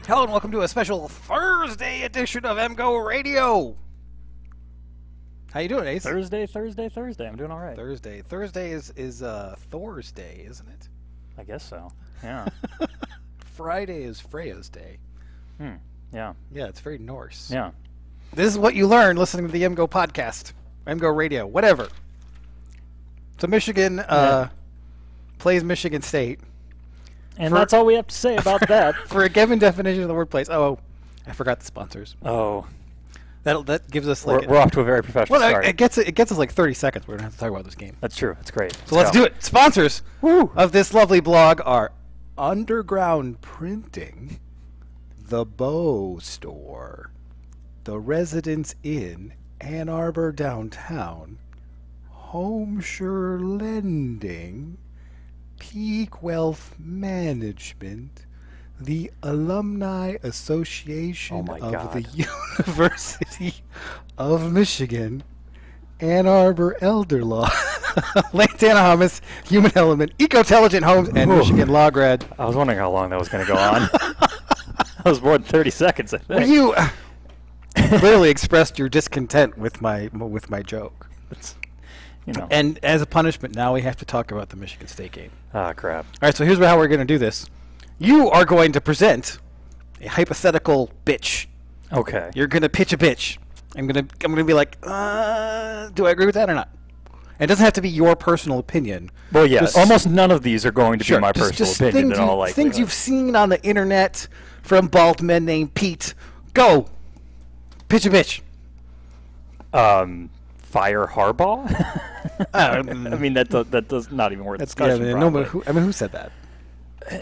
Hello and welcome to a special Thursday edition of MGoRadio. How you doing, Ace? Thursday. I'm doing all right. Thursday is Thor's Day, isn't it? I guess so. Yeah. Friday is Freya's Day. Yeah. Yeah, it's very Norse. Yeah. This is what you learn listening to the MGo podcast, MGoRadio, whatever. So Michigan plays Michigan State. And that's all we have to say about that. For a given definition of the word place. Oh, I forgot the sponsors. Oh. That gives us like... We're off to a very professional start. It gets us like 30 seconds. We're going to have to talk about this game. That's true. That's great. So let's do it. Sponsors Woo! of this lovely blog are Underground Printing, The Bow Store, The Residence Inn, Ann Arbor Downtown, Homesure Lending, Peak Wealth Management, the Alumni Association of the University of Michigan, Ann Arbor Elder Law, Lantana Hummus, Human Element, Ecotelligent Homes, and Michigan Law Grad. I was wondering how long that was going to go on. That was more than 30 seconds, I think. Well, you clearly expressed your discontent with my joke. You know. And as a punishment, now we have to talk about the Michigan State game. Ah, crap. All right, so here's how we're going to do this. You are going to present a hypothetical bitch. Okay. You're going to pitch a bitch. I'm going to be like, do I agree with that or not? And it doesn't have to be your personal opinion. Well, yeah, almost none of these are going to be my personal opinion things in all likelihood. Things you've seen on the internet from bald men named Pete. Go. Pitch a bitch. Fire Harbaugh? I mean, that does not even worth discussion. Who said that?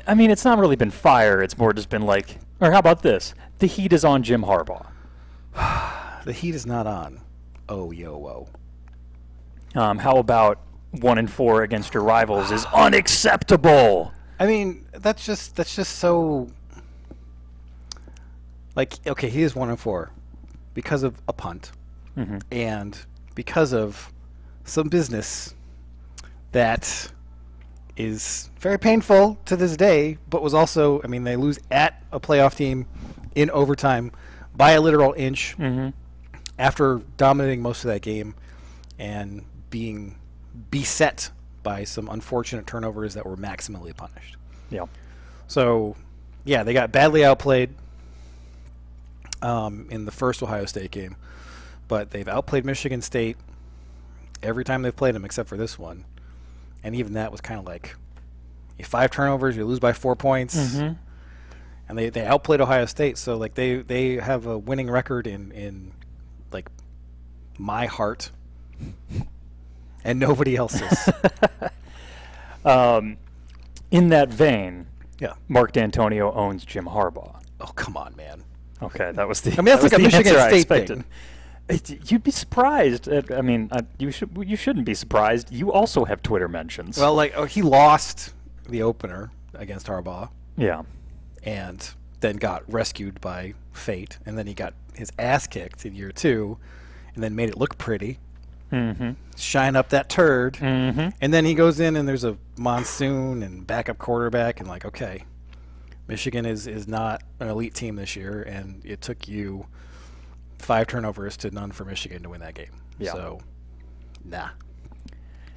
I mean, it's not really been fire. It's more just been like, or how about this? The heat is on Jim Harbaugh. The heat is not on. Oh, yo, How about 1-4 against your rivals is unacceptable? I mean, that's just so. Like, okay, he is 1-4 because of a punt, and because of some business that is very painful to this day, but was also, I mean, they lose at a playoff team in overtime by a literal inch after dominating most of that game and being beset by some unfortunate turnovers that were maximally punished. Yeah. So, yeah, they got badly outplayed in the first Ohio State game, but they've outplayed Michigan State every time they've played them except for this one. And even that was kind of like, you 5 turnovers, you lose by 4 points. And they outplayed Ohio State, so like they have a winning record in like my heart and nobody else's. In that vein, Yeah. Mark D'Antonio owns Jim Harbaugh. Oh, come on, man. Okay, that was the. I mean, that's like a Michigan State thing. You'd be surprised. You shouldn't be surprised. You also have Twitter mentions. Well, like he lost the opener against Harbaugh. Yeah. And then got rescued by fate, and then he got his ass kicked in year 2, and then made it look pretty. Shine up that turd. And then he goes in, and there's a monsoon and backup quarterback, and like, okay, Michigan is not an elite team this year, and it took you 5 turnovers to none for Michigan to win that game. Yeah. So, nah.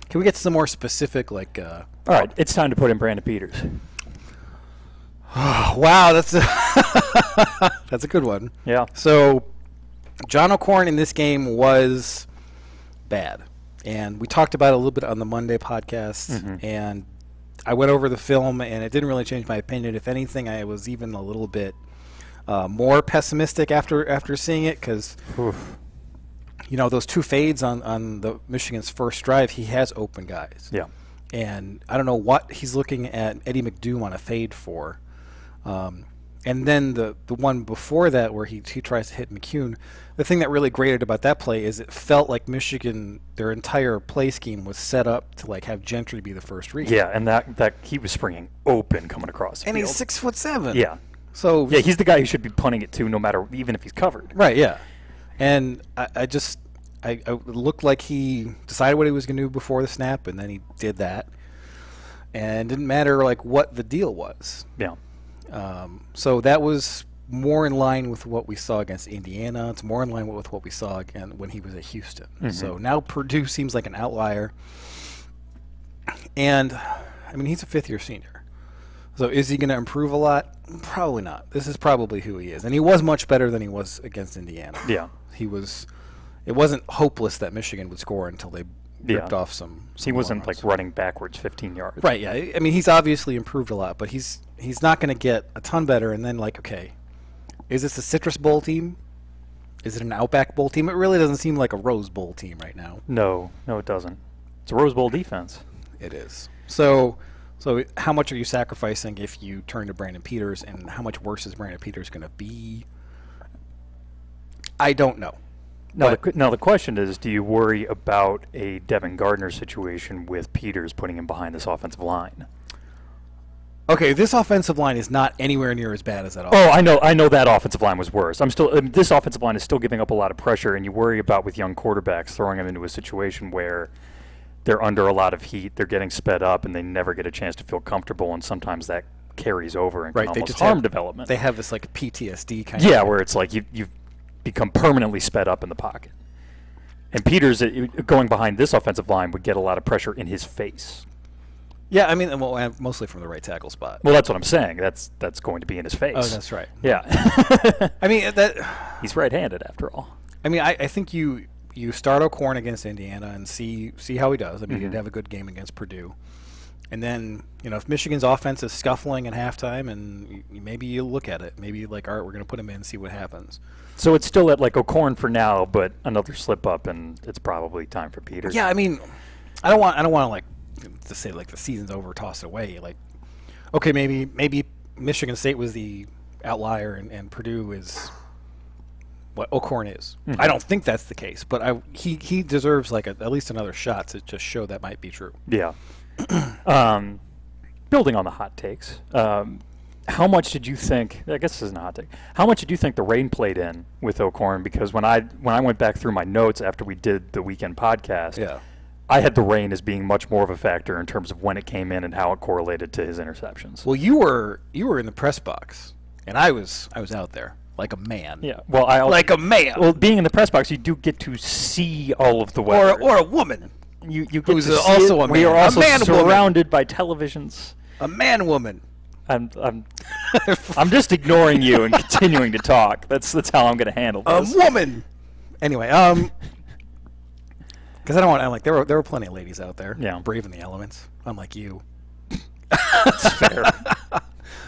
Can we get some more specific, like... All right, it's time to put in Brandon Peters. Wow, that's a good one. Yeah. So, John O'Korn in this game was bad. And we talked about it a little bit on the Monday podcast, and I went over the film, and it didn't really change my opinion. If anything, I was even a little bit more pessimistic after seeing it, because you know, those 2 fades on the Michigan's first drive, he has open guys. Yeah. And I don't know what he's looking at Eddie McDoom on a fade for. And then the one before that where he tries to hit McCune, the thing that really grated about that play is it felt like Michigan, their entire play scheme was set up to like have Gentry be the first read. Yeah, and that he was springing open coming across the and field. he's 6'7". Yeah. So yeah, he's the guy who should be punting it to, no matter, even if he's covered. Right. Yeah. And I looked like he decided what he was going to do before the snap, and then he did that, and it didn't matter like what the deal was. Yeah. So that was more in line with what we saw against Indiana. It's more in line with what we saw again when he was at Houston. So now Purdue seems like an outlier. And, I mean, he's a 5th-year senior. So is he going to improve a lot? Probably not. This is probably who he is. And he was much better than he was against Indiana. Yeah. It wasn't hopeless that Michigan would score until they ripped off some he wasn't runs. like running backwards 15 yards. Right, yeah. I mean, he's obviously improved a lot, but he's not going to get a ton better. And then, like, okay, is this a Citrus Bowl team? Is it an Outback Bowl team? It really doesn't seem like a Rose Bowl team right now. No, it doesn't. It's a Rose Bowl defense. It is. So how much are you sacrificing if you turn to Brandon Peters, and how much worse is Brandon Peters going to be? I don't know. No, the question is, do you worry about a Devin Gardner situation with Peters putting him behind this offensive line? Okay, this offensive line is not anywhere near as bad as that. Oh, I know that offensive line was worse. This offensive line is still giving up a lot of pressure, and you worry about with young quarterbacks throwing them into a situation where they're under a lot of heat, they're getting sped up, and they never get a chance to feel comfortable, and sometimes that carries over and can almost harm development. They have this like PTSD kind of thing. Where it's like you've become permanently sped up in the pocket. And Peters, going behind this offensive line, would get a lot of pressure in his face. Yeah, I mean, well, mostly from the right tackle spot. Well, that's what I'm saying. That's going to be in his face. Oh, that's right. Yeah. I mean, he's right-handed after all. I mean, I think you start O'Korn against Indiana and see how he does. I mean, he did have a good game against Purdue. And then, you know, if Michigan's offense is scuffling at halftime, and maybe you look at it. Maybe like, all right, we're going to put him in and see what happens. So it's still at like O'Korn for now, but another slip up, and it's probably time for Peters. Yeah, I mean, I don't want to like to say like the season's over, toss it away. Like, okay, maybe Michigan State was the outlier, and Purdue is what O'Korn is. I don't think that's the case, but he deserves like at least another shot to just show that might be true. Yeah. Building on the hot takes, how much did you think? I guess this isn't a hot take. How much did you think the rain played in with O'Korn? Because when I went back through my notes after we did the weekend podcast, I had the rain as being much more of a factor in terms of when it came in and how it correlated to his interceptions. Well, you were in the press box, and I was out there like a man. Yeah, well, like a man. Well, being in the press box, you do get to see all of the weather. Or a woman. You get who's to see also it. a man. We are also a man surrounded by televisions. A man woman. I'm just ignoring you and continuing to talk. That's how I'm going to handle this. A woman. Anyway, because I don't want. I'm like there were plenty of ladies out there. Yeah. Braving the elements. Unlike you. That's fair.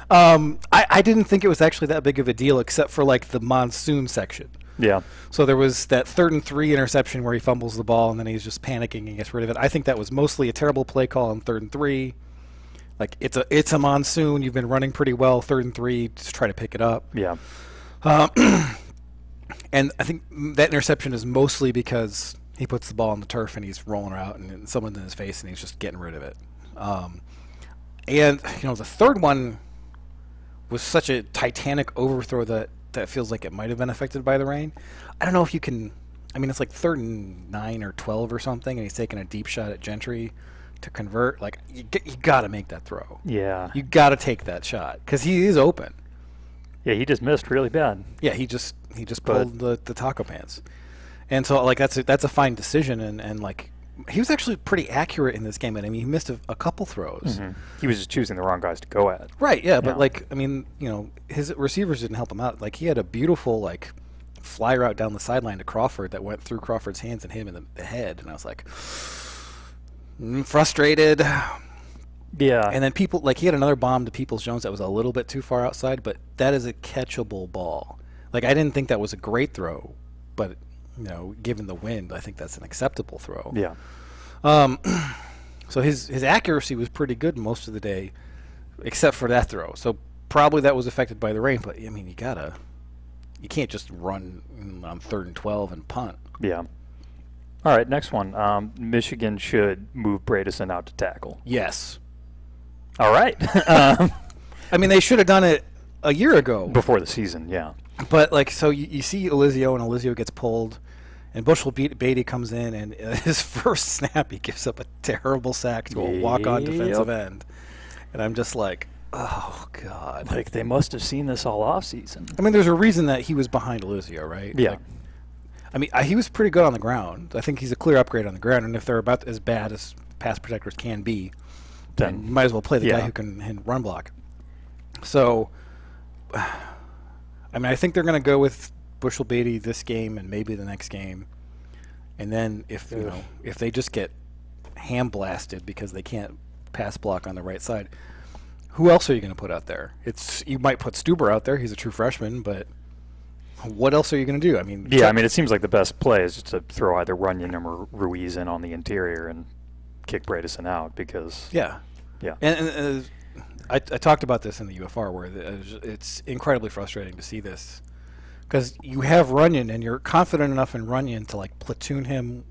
I didn't think it was actually that big of a deal, except for like the monsoon section. Yeah. So there was that 3rd and 3 interception where he fumbles the ball and then he's just panicking and gets rid of it. I think that was mostly a terrible play call on 3rd and 3. Like it's a monsoon. You've been running pretty well. 3rd and 3, just try to pick it up. Yeah. And I think that interception is mostly because he puts the ball on the turf and he's rolling out and someone's in his face and he's just getting rid of it. And the third one was such a titanic overthrow that feels like it might have been affected by the rain. I don't know if you can. I mean, it's like 3rd and 9 or 12 or something, and he's taking a deep shot at Gentry to convert. Like you got to make that throw. Yeah. You got to take that shot because he is open. Yeah, he just missed really bad. Yeah, he just pulled the taco pants, and so like that's a fine decision, and like he was actually pretty accurate in this game. And I mean, he missed a couple throws. Mm-hmm. He was just choosing the wrong guys to go at. Right. Yeah, but like I mean, his receivers didn't help him out. Like he had a beautiful like fly route down the sideline to Crawford that went through Crawford's hands and hit him in the head, and I was like frustrated. Yeah. And then he had another bomb to Peoples-Jones that was a little bit too far outside, but that is a catchable ball. Like I didn't think that was a great throw, but given the wind, I think that's an acceptable throw. Yeah. So his accuracy was pretty good most of the day, except for that throw. So probably that was affected by the rain. But I mean, you can't just run on 3rd and 12 and punt. Yeah. All right, next one. Michigan should move Bradison out to tackle. Yes. All right. I mean, they should have done it a year ago. Before the season, yeah. But like, so you see Elizio, and Elizio gets pulled. And Bushel Beatty comes in, and his first snap, he gives up a terrible sack to a walk-on defensive end. And I'm just like, oh, God. Like, they must have seen this all offseason. I mean, there's a reason that he was behind Elizio, right? Yeah. Like, I mean, he was pretty good on the ground. I think he's a clear upgrade on the ground. And if they're about as bad as pass protectors can be, then you might as well play the guy who can run block. So, I mean, I think they're going to go with Bushel Beatty this game and maybe the next game, and then if they just get ham blasted because they can't pass block on the right side, who else are you going to put out there? You might put Stuber out there. He's a true freshman, but what else are you going to do? I mean, I mean, it seems like the best play is just to throw either Runyon or Ruiz in on the interior and kick Bradison out because yeah. And I talked about this in the UFR where it's incredibly frustrating to see this. Because you have Runyon, and you're confident enough in Runyon to like platoon him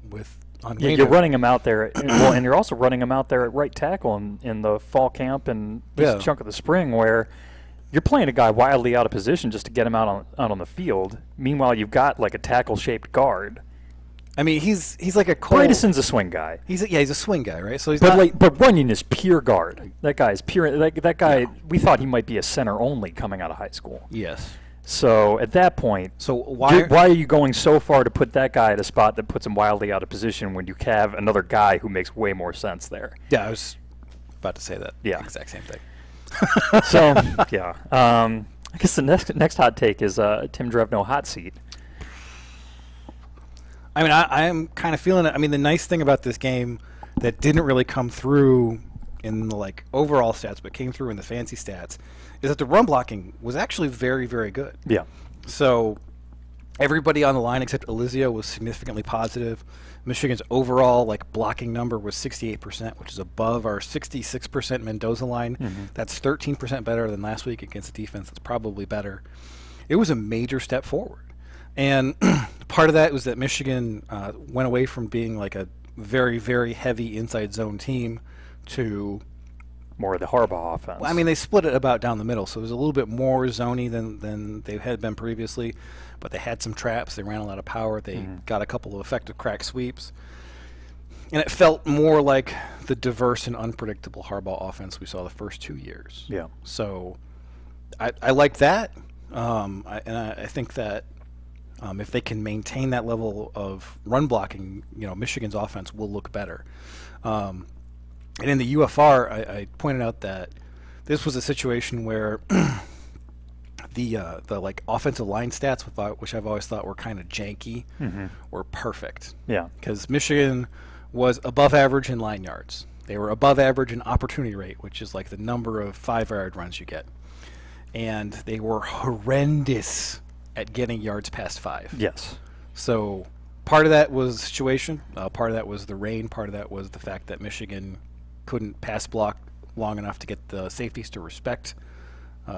on Yeah, you're running him out there, and you're also running him out there at right tackle in the fall camp and this chunk of the spring where you're playing a guy wildly out of position just to get him out on the field. Meanwhile, you've got like a tackle-shaped guard. I mean, he's like a Bradison's a swing guy. He's a swing guy, right? So he's but Runyon is pure guard. That guy is pure. That guy, yeah. We thought he might be a center only coming out of high school. Yes. So at that point, why are you going so far to put that guy at a spot that puts him wildly out of position when you have another guy who makes way more sense there? Yeah, I was about to say that. Yeah, exact same thing. So yeah, I guess the next hot take is Tim Drevno hot seat. I mean, I am kind of feeling it. I mean, the nice thing about this game that didn't really come through in the like overall stats, but came through in the fancy stats, is that the run blocking was actually very, very good. Yeah. So everybody on the line except Elizio was significantly positive. Michigan's overall like blocking number was 68%, which is above our 66% Mendoza line. Mm-hmm. That's 13% better than last week against a defense that's probably better. It was a major step forward. And part of that was that Michigan went away from being like a very, very heavy inside zone team to more of the Harbaugh offense. Well, I mean, they split it about down the middle, so it was a little bit more zony than they had been previously. But they had some traps. They ran a lot of power. They got a couple of effective crack sweeps. And it felt more like the diverse and unpredictable Harbaugh offense we saw the first 2 years. Yeah. So I like that. I think that if they can maintain that level of run blocking, Michigan's offense will look better. And in the UFR, I pointed out that this was a situation where the like offensive line stats, which I've always thought were kind of janky, were perfect. Yeah. Because Michigan was above average in line yards. They were above average in opportunity rate, which is like the number of 5-yard runs you get. And they were horrendous at getting yards past 5. Yes. So part of that was situation. Part of that was the rain. Part of that was the fact that Michigan couldn't pass block long enough to get the safeties to respect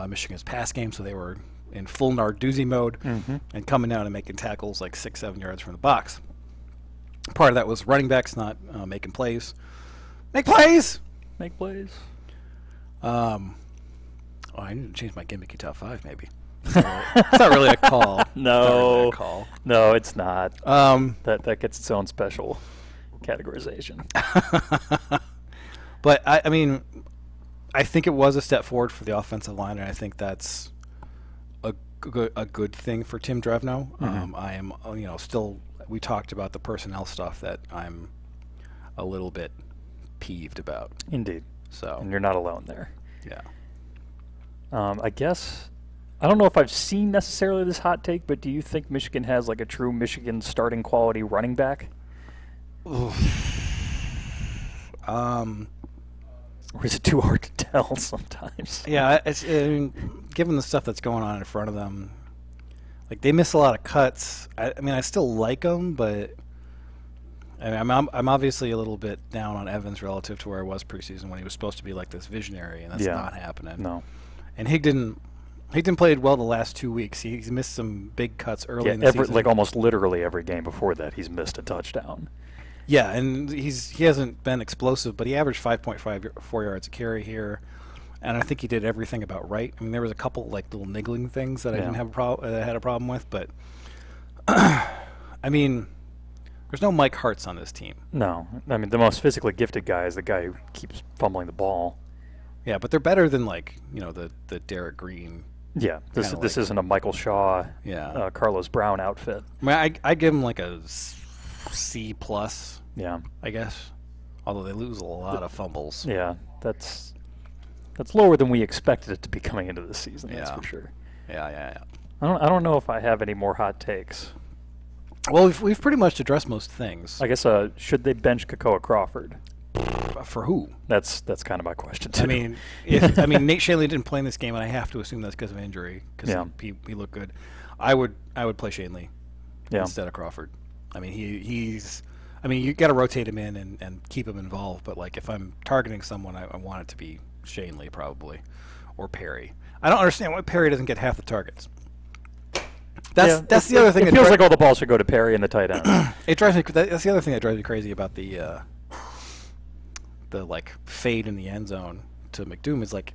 Michigan's pass game. So they were in full Narduzzi mode and coming down and making tackles like 6-7 yards from the box. Part of that was running backs not making plays. Make plays! Make plays. I need to change my gimmicky top 5 maybe. It's not really a call. No. Not really a call. No, it's not. That gets its own special categorization. But I mean, I think it was a step forward for the offensive line, and I think that's a good thing for Tim Drevno. I am, still. We talked about the personnel stuff that I'm a little bit peeved about. Indeed. So. And you're not alone there. Yeah. I guess. I don't know if I've seen necessarily this hot take, but do you think Michigan has like a true Michigan starting quality running back? Or is it too hard to tell sometimes? Yeah, given the stuff that's going on in front of them, like they miss a lot of cuts. I still like them, but I'm obviously a little bit down on Evans relative to where I was preseason when he was supposed to be like this visionary, and that's not happening. No. And Higdon played well the last 2 weeks. He's missed some big cuts early in the season. Like almost literally every game before that, he's missed a touchdown. Yeah, and he hasn't been explosive, but he averaged 5.4 yards a carry here, and I think he did everything about right. I mean, there was a couple like little niggling things that I didn't have had a problem with, but I mean, there's no Mike Hartz on this team. No, I mean the most physically gifted guy is the guy who keeps fumbling the ball. Yeah, but they're better than like the Derek Green. Yeah, this isn't a Michael Shaw, Carlos Brown outfit. I mean, I give him like a C plus. Yeah, I guess. Although they lose a lot of fumbles. Yeah, that's lower than we expected it to be coming into this season. That's for sure. Yeah. I don't know if I have any more hot takes. Well, we've pretty much addressed most things. I guess should they bench Kakoa Crawford? For who? That's kind of my question too. I mean, Nate Shanley didn't play in this game, and I have to assume that's because of injury. Because he looked good. I would play Shanley instead of Crawford. I mean, he's. I mean, you got to rotate him in and keep him involved. But like, if I'm targeting someone, I want it to be Shanley probably, or Perry. I don't understand why Perry doesn't get half the targets. That's the other thing. It feels like all the balls should go to Perry and the tight end. It drives me. That's the other thing that drives me crazy about the like fade in the end zone to McDoom is like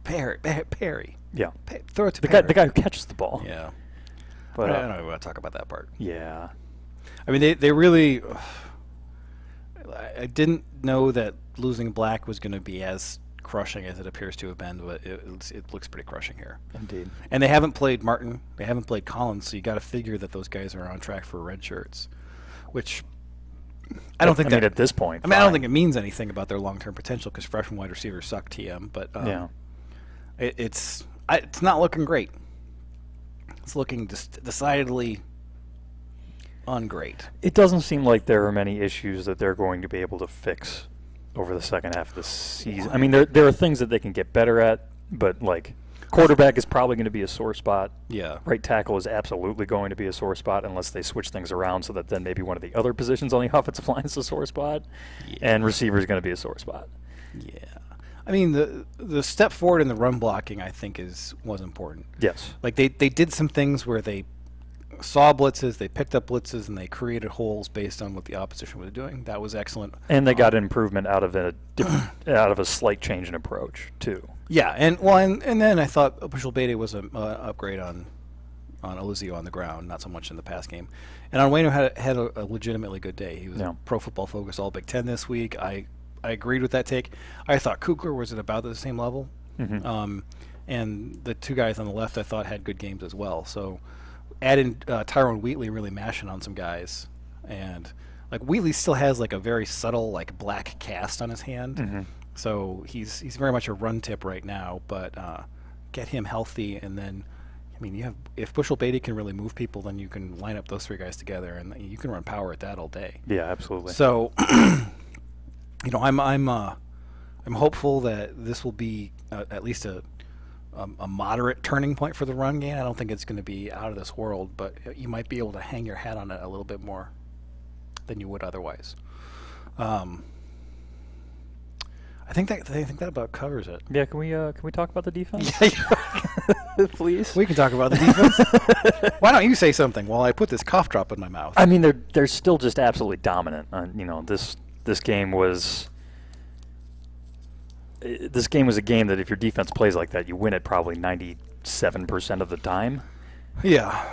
Perry. Yeah. Throw it to Perry. The guy who catches the ball. Yeah. But I don't even want to talk about that part. Yeah. I mean, they really. I didn't know that losing Black was going to be as crushing as it appears to have been, but it looks pretty crushing here. Indeed. And they haven't played Martin. They haven't played Collins, so you got to figure that those guys are on track for red shirts, which I don't think that at this point. I don't think it means anything about their long-term potential because freshman wide receivers suck TM, but it's not looking great. It's looking decidedly ungreat. It doesn't seem like there are many issues that they're going to be able to fix over the second half of the season. I mean, there are things that they can get better at, but like quarterback is probably going to be a sore spot. Yeah. Right tackle is absolutely going to be a sore spot unless they switch things around so that then maybe one of the other positions on the offensive line is a sore spot. Yeah. And receiver is going to be a sore spot. Yeah. I mean, the step forward in the run blocking, I think, was important. Yes. Like they did some things where they saw blitzes, they picked up blitzes, and they created holes based on what the opposition was doing. That was excellent. And they got an improvement out of a slight change in approach too. Yeah, and then I thought Bushel Beatty was an upgrade on on Elizio on the ground, not so much in the pass game. And Onwenu had a legitimately good day. He was Pro Football Focus All Big Ten this week. I agreed with that take. I thought Kugler was at about the same level. And the two guys on the left I thought had good games as well. So adding Tyrone Wheatley really mashing on some guys. And like Wheatley still has like a very subtle like black cast on his hand. So he's very much a run tip right now, but get him healthy, and then I mean if Bushel Beatty can really move people, then you can line up those three guys together and you can run power at that all day. Yeah, absolutely. So I'm hopeful that this will be at least a moderate turning point for the run game. I don't think it's going to be out of this world, but you might be able to hang your hat on it a little bit more than you would otherwise. I think that about covers it. Yeah, can we talk about the defense? Please. We can talk about the defense. Why don't you say something while I put this cough drop in my mouth? I mean, they're still just absolutely dominant. This game was a game that if your defense plays like that, you win it probably 97% of the time. Yeah,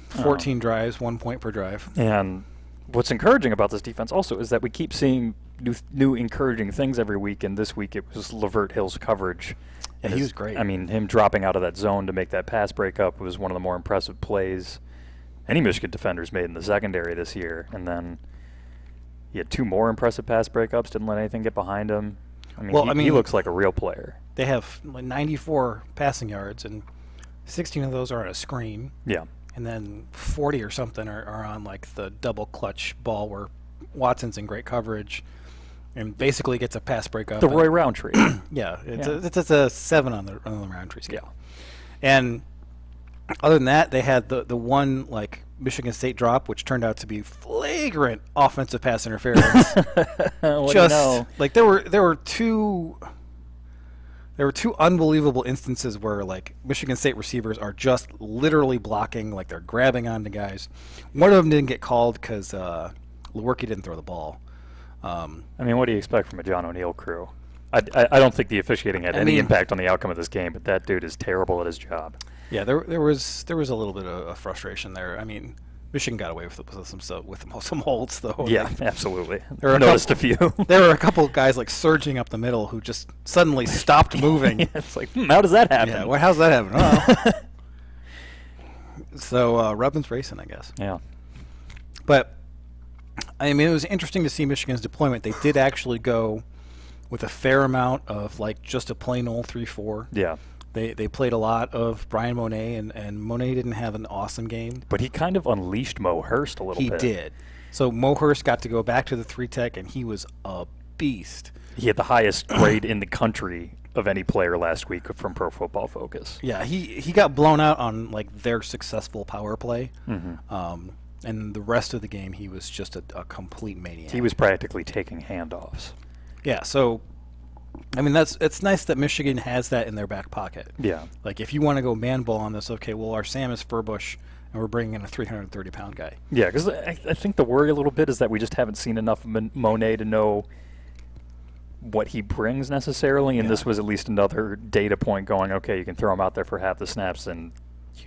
14 drives, 1 point per drive. And what's encouraging about this defense also is that we keep seeing new encouraging things every week, and this week it was Lavert Hill's coverage. And he was great. I mean, him dropping out of that zone to make that pass breakup was one of the more impressive plays any Michigan defenders made in the secondary this year. And then he had two more impressive pass breakups, didn't let anything get behind him. I mean, he looks like a real player. They have 94 passing yards, and 16 of those are on a screen. Yeah. And then 40 or something are on like the double clutch ball where Watson's in great coverage and basically gets a pass breakup. The Roy Roundtree. Yeah, it's a 7 on the Roundtree scale. Yeah. And other than that, they had the one like Michigan State drop, which turned out to be flagrant offensive pass interference. Like there were two unbelievable instances where like Michigan State receivers are just literally blocking, like they're grabbing onto guys. One of them didn't get called because Lewerke didn't throw the ball. I mean, what do you expect from a John O'Neill crew? I don't think the officiating had any impact on the outcome of this game, but that dude is terrible at his job. Yeah, there was a little bit of frustration there. I mean, Michigan got away with some holds though. Yeah, absolutely. Noticed a few. There were a couple of guys like surging up the middle who just suddenly stopped moving. Yeah, it's like, how does that happen? Yeah, well, how's that happen? Oh. So Rubin's racing, I guess. Yeah. But I mean, it was interesting to see Michigan's deployment. They did actually go with a fair amount of like just a plain old 3-4. Yeah. They played a lot of Brian Monet, and Monet didn't have an awesome game. But he kind of unleashed Mo Hurst a little bit. He did. So Mo Hurst got to go back to the 3-tech, and he was a beast. He had the highest grade in the country of any player last week from Pro Football Focus. Yeah, he got blown out on like their successful power play. And the rest of the game, he was just a complete maniac. He was practically taking handoffs. Yeah, so I mean, it's nice that Michigan has that in their back pocket. Yeah. Like, if you want to go man ball on this, okay, well, our Sam is Furbush, and we're bringing in a 330-pound guy. Yeah, because I think the worry a little bit is that we just haven't seen enough of Monet to know what he brings necessarily, and this was at least another data point going, okay, you can throw him out there for half the snaps, and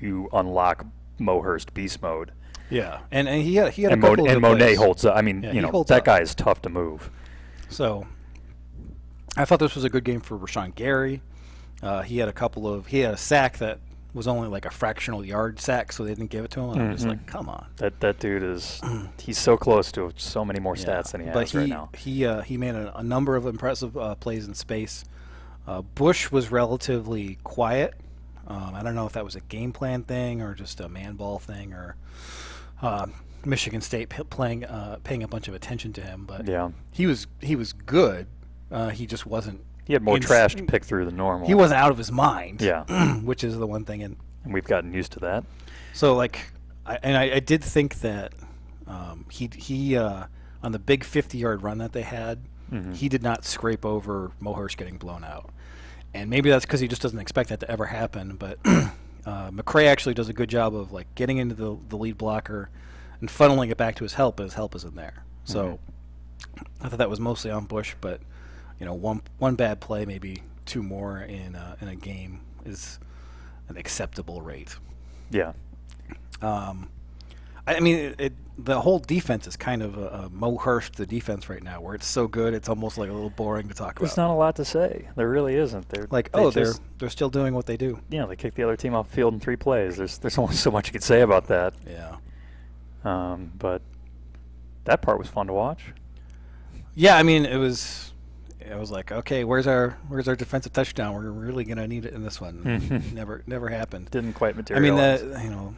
you unlock Mo Hurst beast mode. Yeah, and he had a couple of Monet plays. holds up. I mean, that guy is tough to move. So I thought this was a good game for Rashawn Gary. He had a sack that was only like a fractional yard sack, so they didn't give it to him. And I'm just like, come on. That dude he's so close to so many more stats than he has right now. He made a number of impressive plays in space. Bush was relatively quiet. I don't know if that was a game plan thing or just a man ball thing or Michigan State paying a bunch of attention to him. But he was good. He just wasn't. He had more trash to pick through than normal. He wasn't out of his mind. Yeah, which is the one thing. And we've gotten used to that. So I did think that he on the big 50-yard run that they had, he did not scrape over Mo Hurst getting blown out. And maybe that's because he just doesn't expect that to ever happen. But McCray actually does a good job of like getting into the lead blocker and funneling it back to his help, and his help isn't there. So I thought that was mostly on Bush, but one bad play, maybe two more in a game is an acceptable rate. Yeah. I mean, the whole defense is kind of a Mo Hurst, the defense right now, where it's so good it's almost like a little boring to talk about. There's not a lot to say. There really isn't. They're still doing what they do. Yeah, they kicked the other team off the field in 3 plays. There's only so much you could say about that. Yeah. But that part was fun to watch. Yeah, I mean, I was like, okay, where's our defensive touchdown? We're really gonna need it in this one. Never happened. Didn't quite materialize. I mean,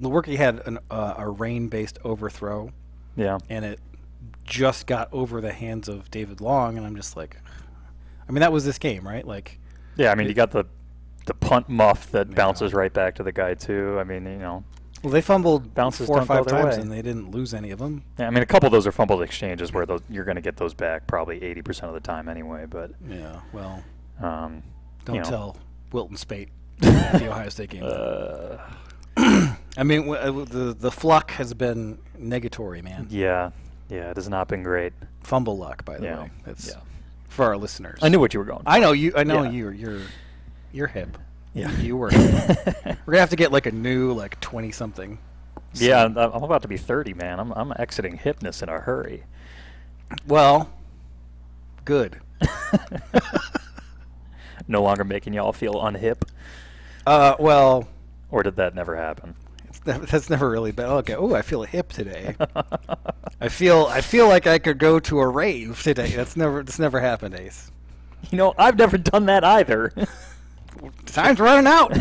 Lewerke had a rain-based overthrow. Yeah. And it just got over the hands of David Long, and I'm just like, I mean, that was this game, right? Like. Yeah, I mean, you got the punt muff that bounces right back to the guy too. I mean, Well, they fumbled bounces 4 or 5 times, way. and they didn't lose any of them. Yeah, I mean, a couple of those are fumbled exchanges where you're going to get those back probably 80% of the time anyway. But yeah, well, don't tell Wilton Spate at the Ohio State game. I mean, the fluck has been negatory, man. Yeah, it has not been great. Fumble luck, by the way. That's for our listeners. I knew what you were going for. I know you. I know you're hip. Yeah, you were. We're gonna have to get like a new 20-something. Yeah, I'm about to be 30, man. I'm exiting hipness in a hurry. Well, good. No longer making y'all feel unhip. Well. Or did that never happen? That's never really been. Okay. Oh, I feel hip today. I feel like I could go to a rave today. That's never happened, Ace. I've never done that either. Time's running out.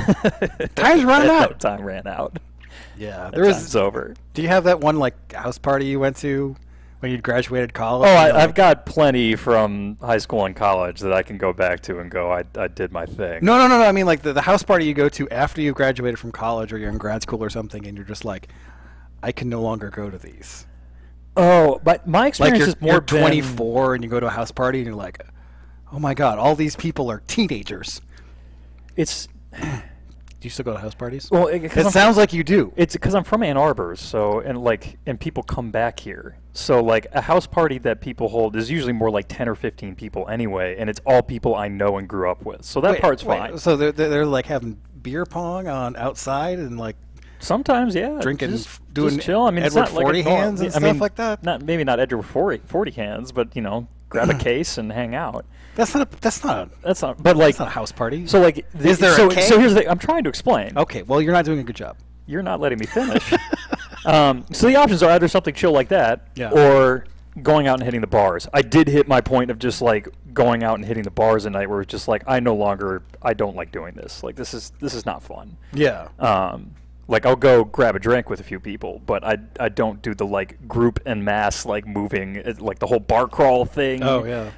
Time's running out. Time ran out. Yeah, Time's over. Do you have that one house party you went to when you graduated college? Oh, I've got plenty from high school and college that I can go back to and go, I did my thing. No. I mean, the house party you go to after you graduated from college or you're in grad school or something, and you're just like, I can no longer go to these. Oh, but my experience is more. You're 24 and you go to a house party and you're like, oh my God, all these people are teenagers. It's. Do you still go to house parties? Well, it sounds like you do. It's because I'm from Ann Arbor, and people come back here. So a house party that people hold is usually more like 10 or 15 people anyway, and it's all people I know and grew up with. So that part's fine. So they're having beer pong on outside and sometimes, yeah, drinking, doing chill. I mean, Edward it's not 40 hands and stuff like that. Maybe not Edward 40 hands, but grab a case and hang out. That's not. But that's not a house party. So is there a cake? So here's the thing. I'm trying to explain. Okay, well you're not doing a good job. You're not letting me finish. So the options are either something chill like that, or going out and hitting the bars. I did hit my point of just going out and hitting the bars at night, where it's just I don't like doing this. This is not fun. Yeah. I'll go grab a drink with a few people, but I don't do the group en masse moving the whole bar crawl thing. Oh yeah.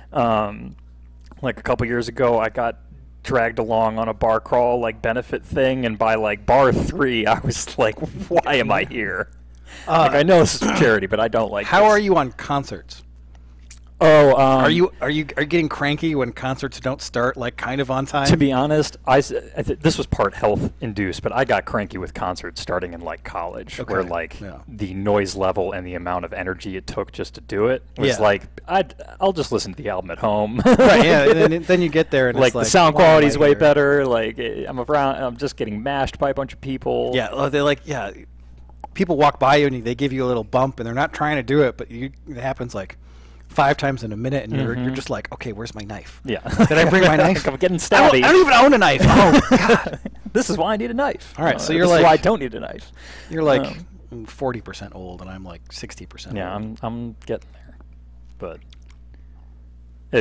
A couple years ago, I got dragged along on a bar crawl benefit thing, and by bar 3, I was like, "Why am I here?" I know this is for charity, but I don't like. How are you on concerts? Oh, are you getting cranky when concerts don't start kind of on time? To be honest, this was part health induced, but I got cranky with concerts starting in college, where the noise level and the amount of energy it took just to do it was I'll just listen to the album at home. Right. Yeah. And then you get there and it's the sound quality's way better. I'm just getting mashed by a bunch of people. Yeah. They're people walk by you and they give you a little bump and they're not trying to do it, but it happens 5 times in a minute, and you're just like, okay, where's my knife? Yeah. Did I bring my knife? I'm getting stabby. I don't even own a knife. Oh God. This is why I need a knife. All right, so this is why I don't need a knife. You're 40% old, and I'm 60%. Yeah, old. I'm getting there. But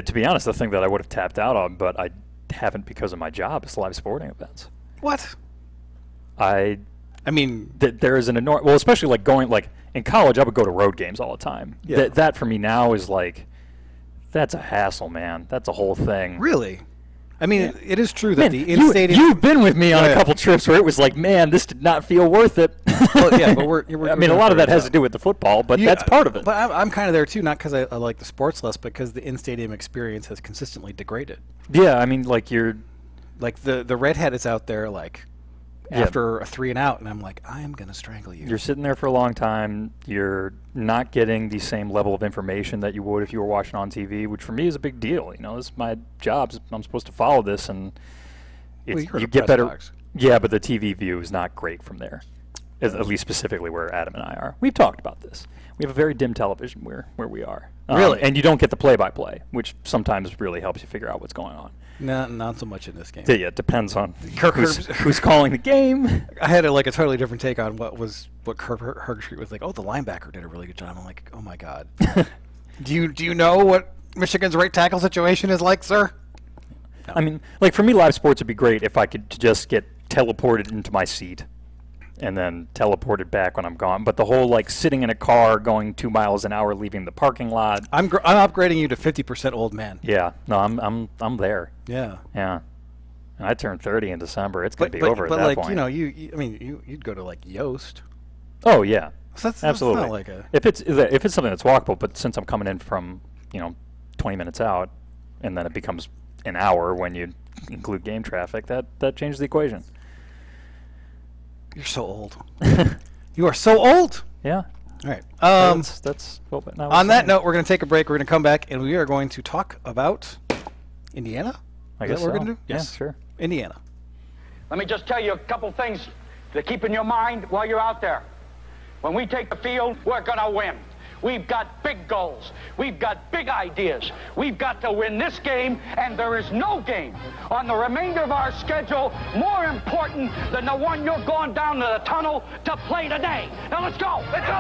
to be honest, the thing that I would have tapped out on, but I haven't because of my job, is live sporting events. What? I mean, there is an enormous. Well, especially going in college, I would go to road games all the time. Yeah. That for me now is that's a hassle, man. That's a whole thing. Really? I mean, it is true that the in-stadium... You've been with me on a couple trips where it was man, this did not feel worth it. Well, yeah, but I mean, a lot of that has to do with the football, but that's part of it. But I'm kind of there, too, not because I like the sports less, but because the in-stadium experience has consistently degraded. Yeah, I mean, you're... the redhead is out there, after a 3 and out, and I'm like, I'm going to strangle you. You're sitting there for a long time. You're not getting the same level of information that you would if you were watching on TV, which for me is a big deal. This is my job. I'm supposed to follow this, and you get better. Box. Yeah, but the TV view is not great from there. at least specifically where Adam and I are. We've talked about this. We have a very dim television where we are. Really? And you don't get the play-by-play, which sometimes really helps you figure out what's going on. Not so much in this game. Yeah, it depends on who's calling the game. I had a totally different take on what Kirk Herbstreit was like. Oh, the linebacker did a really good job. I'm like, oh my god. Do you know what Michigan's right tackle situation is like, sir? No. I mean, like for me, live sports would be great if I could just get teleported into my seat and then teleported back when I'm gone. But the whole like sitting in a car going 2 miles an hour leaving the parking lot. I'm upgrading you to 50% old man. Yeah, no, I'm there. Yeah. Yeah. And I turned 30 in December. It's gonna be over at that like, point. But you'd go to like Yoast. Oh yeah. So that's absolutely. That's not like a... If it's something that's walkable, but since I'm coming in from 20 minutes out, and then it becomes an hour when you include game traffic, that changes the equation. You're so old. You are so old. Yeah. All right. That's what on that note, we're going to take a break. We're going to come back, and we are going to talk about Indiana. I guess what we're so. going to do? Yes, sure. Indiana. Let me just tell you a couple things to keep in your mind while you're out there. When we take the field, we're going to win. We've got big goals. We've got big ideas. We've got to win this game, and there is no game on the remainder of our schedule more important than the one you're going down to the tunnel to play today. Now let's go. Let's go.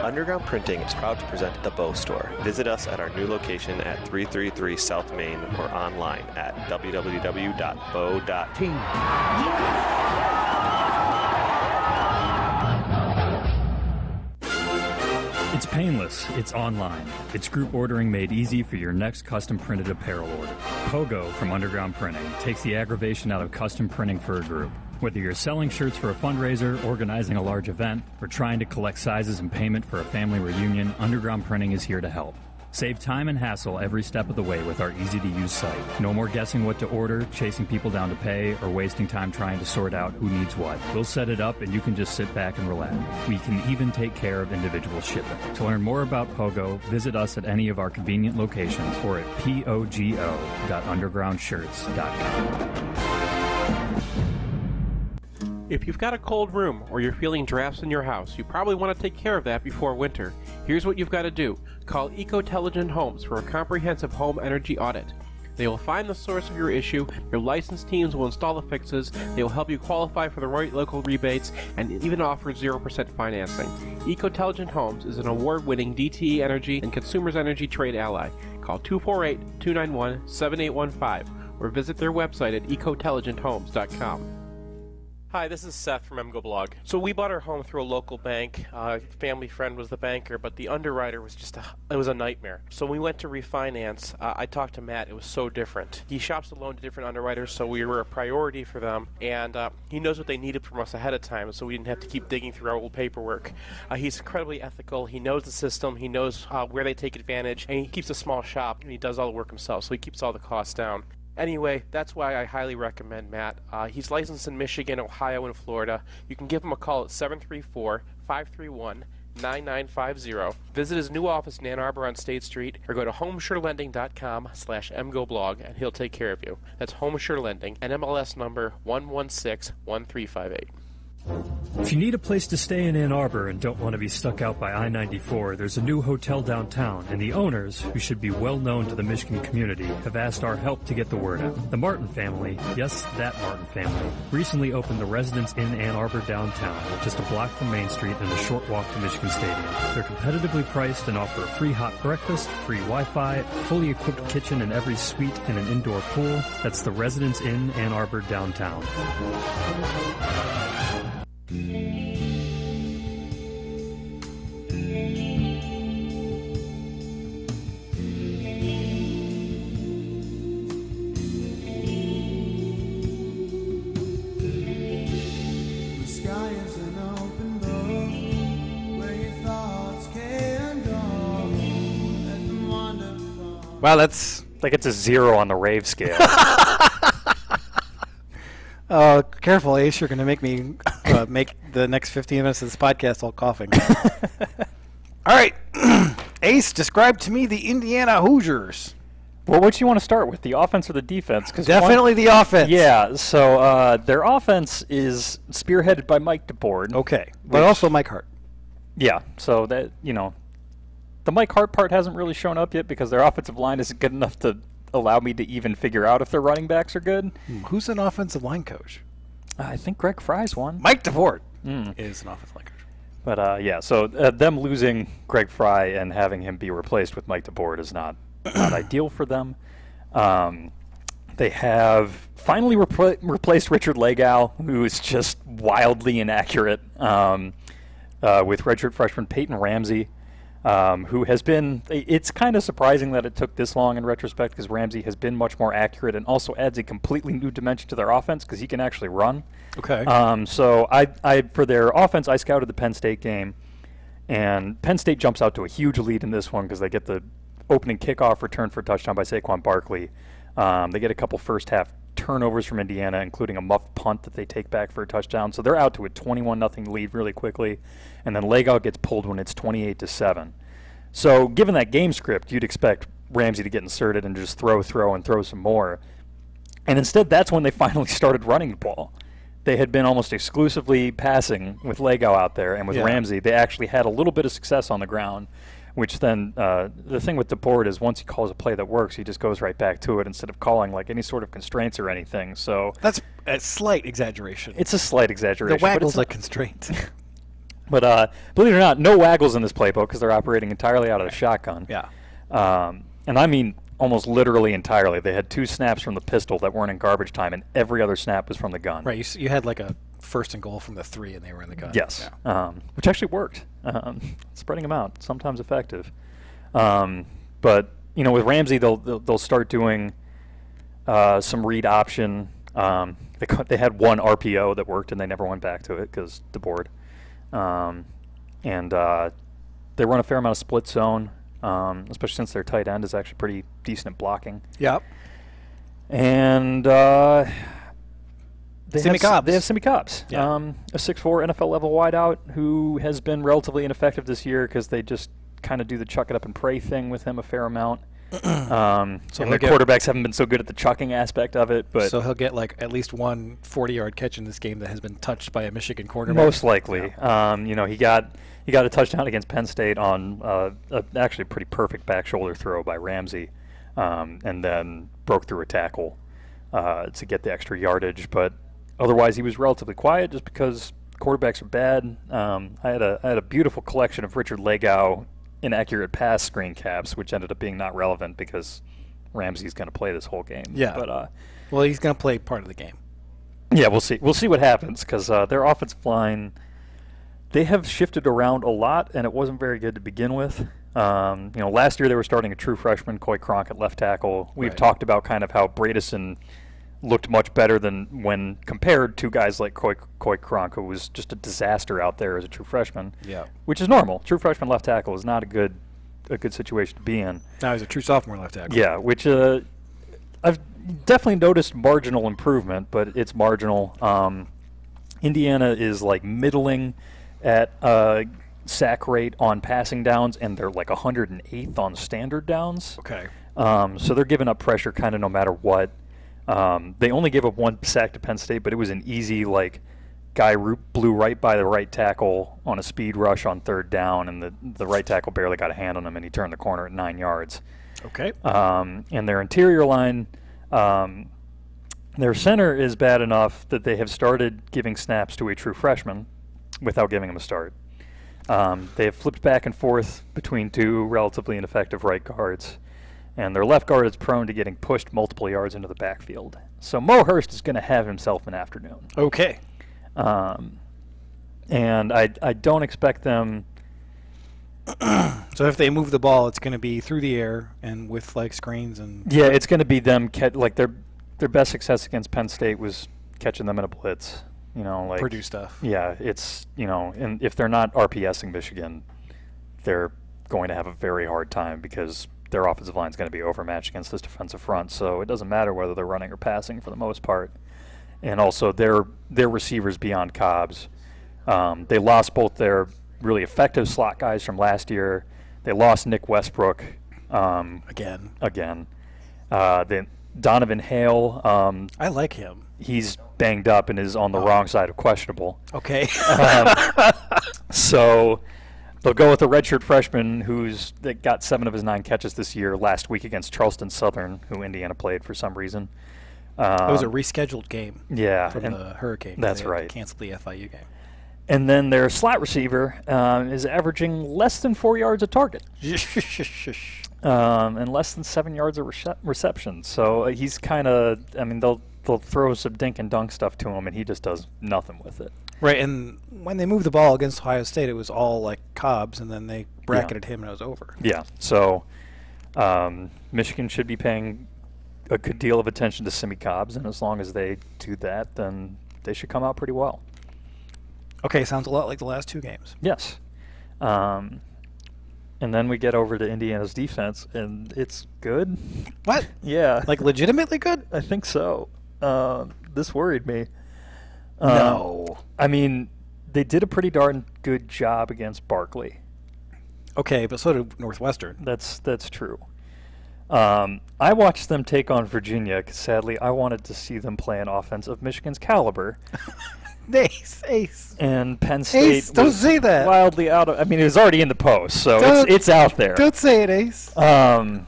Underground Printing is proud to present The Bow Store. Visit us at our new location at 333 South Main or online at www.bow.team. It's painless, it's online. It's group ordering made easy for your next custom printed apparel order. Pogo from Underground Printing takes the aggravation out of custom printing for a group. Whether you're selling shirts for a fundraiser, organizing a large event, or trying to collect sizes and payment for a family reunion, Underground Printing is here to help. Save time and hassle every step of the way with our easy-to-use site. No more guessing what to order, chasing people down to pay, or wasting time trying to sort out who needs what. We'll set it up and you can just sit back and relax. We can even take care of individual shipping. To learn more about Pogo, visit us at any of our convenient locations or at pogo.undergroundshirts.com. If you've got a cold room or you're feeling drafts in your house, you probably want to take care of that before winter. Here's what you've got to do. Call Ecotelligent Homes for a comprehensive home energy audit. They will find the source of your issue, your licensed teams will install the fixes, they will help you qualify for the right local rebates, and even offer 0% financing. Ecotelligent Homes is an award-winning DTE Energy and Consumers Energy trade ally. Call 248-291-7815 or visit their website at ecotelligenthomes.com. Hi, this is Seth from MGoBlog. So we bought our home through a local bank. A family friend was the banker, but the underwriter was it was a nightmare. So we went to refinance. I talked to Matt. It was so different. He shops the loan to different underwriters, so we were a priority for them. And he knows what they needed from us ahead of time, so we didn't have to keep digging through our old paperwork. He's incredibly ethical. He knows the system. He knows where they take advantage. And he keeps a small shop, and he does all the work himself, so he keeps all the costs down. Anyway, that's why I highly recommend Matt. He's licensed in Michigan, Ohio, and Florida. You can give him a call at 734-531-9950. Visit his new office in Ann Arbor on State Street, or go to homesureLending.com/MGoBlog, and he'll take care of you. That's Home Sure Lending, NMLS number 1161358. If you need a place to stay in Ann Arbor and don't want to be stuck out by I-94, there's a new hotel downtown, and the owners, who should be well known to the Michigan community, have asked our help to get the word out. The Martin family, yes, that Martin family, recently opened the Residence Inn Ann Arbor downtown, just a block from Main Street and a short walk to Michigan Stadium. They're competitively priced and offer a free hot breakfast, free Wi-Fi, a fully equipped kitchen in every suite, and an indoor pool. That's the Residence Inn Ann Arbor downtown. Wow, that's... Like it's a 0 on the rave scale. Careful, Ace. You're going to make me make the next 15 minutes of this podcast all coughing. All right. Ace, describe to me the Indiana Hoosiers. Well, what do you want to start with, the offense or the defense? Definitely the offense. Yeah, so their offense is spearheaded by Mike DeBoard. Okay, but also Mike Hart. Yeah, so that, the Mike Hart part hasn't really shown up yet because their offensive line isn't good enough to allow me to even figure out if their running backs are good. Who's an offensive line coach? I think Greg Fry's one. Mike DeBoard is an offensive line coach. But, yeah, so them losing Greg Fry and having him be replaced with Mike DeBoard is not ideal for them. They have finally replaced Richard Legal, who is just wildly inaccurate, with redshirt freshman Peyton Ramsey, who has been, it's kind of surprising that it took this long in retrospect because Ramsey has been much more accurate and also adds a completely new dimension to their offense because he can actually run. Okay. So I for their offense, I scouted the Penn State game, and Penn State jumps out to a huge lead in this one because they get the opening kickoff return for a touchdown by Saquon Barkley. They get a couple first-half turnovers from Indiana, including a muffed punt that they take back for a touchdown. So they're out to a 21-0 lead really quickly, and then Legal gets pulled when it's 28-7. So given that game script, you'd expect Ramsey to get inserted and just throw some more. And instead, that's when they finally started running the ball. They had been almost exclusively passing with Legal out there, and with Ramsey, they actually had a little bit of success on the ground. Which then, the thing with DeBoard is once he calls a play that works, he just goes right back to it instead of calling like any sort of constraints or anything. So that's a slight exaggeration. It's a slight exaggeration. The waggle's a constraint. But believe it or not, no waggles in this playbook because they're operating entirely out of the shotgun. Yeah. And I mean almost literally entirely. They had 2 snaps from the pistol that weren't in garbage time, and every other snap was from the gun. Right. You had like a 1st and goal from the 3, and they were in the gun. Yes. Yeah. Which actually worked. Spreading them out, sometimes effective. But with Ramsey, they'll start doing some read option. They had one RPO that worked, and they never went back to it because DeBoard. And they run a fair amount of split zone, especially since their tight end is actually pretty decent at blocking. Yep. And They have Simi Cobbs, yeah. A 6'4" NFL level wideout who has been relatively ineffective this year because they just kind of do the chuck it up and pray thing with him a fair amount. So and their quarterbacks haven't been so good at the chucking aspect of it. But so he'll get like at least one 40-yard catch in this game that has been touched by a Michigan quarterback. Most likely. Yeah. He got a touchdown against Penn State on actually a pretty perfect back shoulder throw by Ramsey, and then broke through a tackle to get the extra yardage. But otherwise, he was relatively quiet just because quarterbacks are bad. I had a beautiful collection of Richard Legal inaccurate pass screen caps, which ended up being not relevant because Ramsey's going to play this whole game. Yeah. But well, he's going to play part of the game. Yeah, we'll see. We'll see what happens because their offensive line, they have shifted around a lot, and it wasn't very good to begin with. Last year they were starting a true freshman, Coy Cronk, at left tackle. We've talked about kind of how Bradison looked much better than when compared to guys like Coy Cronk, who was just a disaster out there as a true freshman. Yeah, which is normal. True freshman left tackle is not a good situation to be in. Now he's a true sophomore left tackle. Yeah, which I've definitely noticed marginal improvement, but it's marginal. Indiana is like middling at sack rate on passing downs, and they're like 108th on standard downs. Okay. So they're giving up pressure kind of no matter what. They only gave up 1 sack to Penn State, but it was an easy, guy blew right by the right tackle on a speed rush on 3rd down, and the right tackle barely got a hand on him, and he turned the corner at 9 yards. Okay. And their interior line, their center is bad enough that they have started giving snaps to a true freshman without giving him a start. They have flipped back and forth between 2 relatively ineffective right guards. And their left guard is prone to getting pushed multiple yards into the backfield. So Mo Hurst is going to have himself an afternoon. Okay. And I don't expect them. So if they move the ball, it's going to be through the air and with screens and. Yeah, it's going to be them their best success against Penn State was catching them in a blitz. Purdue stuff. Yeah, it's and if they're not RPSing Michigan, they're going to have a very hard time because their offensive line is going to be overmatched against this defensive front, so it doesn't matter whether they're running or passing for the most part. And also their receivers beyond Cobbs. They lost both their really effective slot guys from last year. They lost Nick Westbrook again. Then Donovan Hale. I like him. He's banged up and is on the wrong side of questionable. Okay. So they'll go with a redshirt freshman that got 7 of his 9 catches this year last week against Charleston Southern, who Indiana played for some reason. It was a rescheduled game. Yeah, from the Hurricane. That's they had to right. cancel the FIU game. And then their slot receiver is averaging less than 4 yards a target. And less than 7 yards of reception. So he's kind of, I mean, they'll throw some dink and dunk stuff to him, and he just does nothing with it. Right, and when they moved the ball against Ohio State, it was all like Cobbs, and then they bracketed him, and it was over. Yeah, so Michigan should be paying a good deal of attention to Simi Cobbs, and as long as they do that, then they should come out pretty well. Okay, sounds a lot like the last 2 games. Yes. And then we get over to Indiana's defense, and it's good. What? Yeah. Like legitimately good? I think so. This worried me. No. I mean, they did a pretty darn good job against Barkley. Okay, but so did Northwestern. That's true. I watched them take on Virginia because, sadly, I wanted to see them play an offense of Michigan's caliber. Ace. And Penn State Ace, don't say that. Wildly out of... I mean, it was already in the post, so it's out there. Don't say it, Ace. And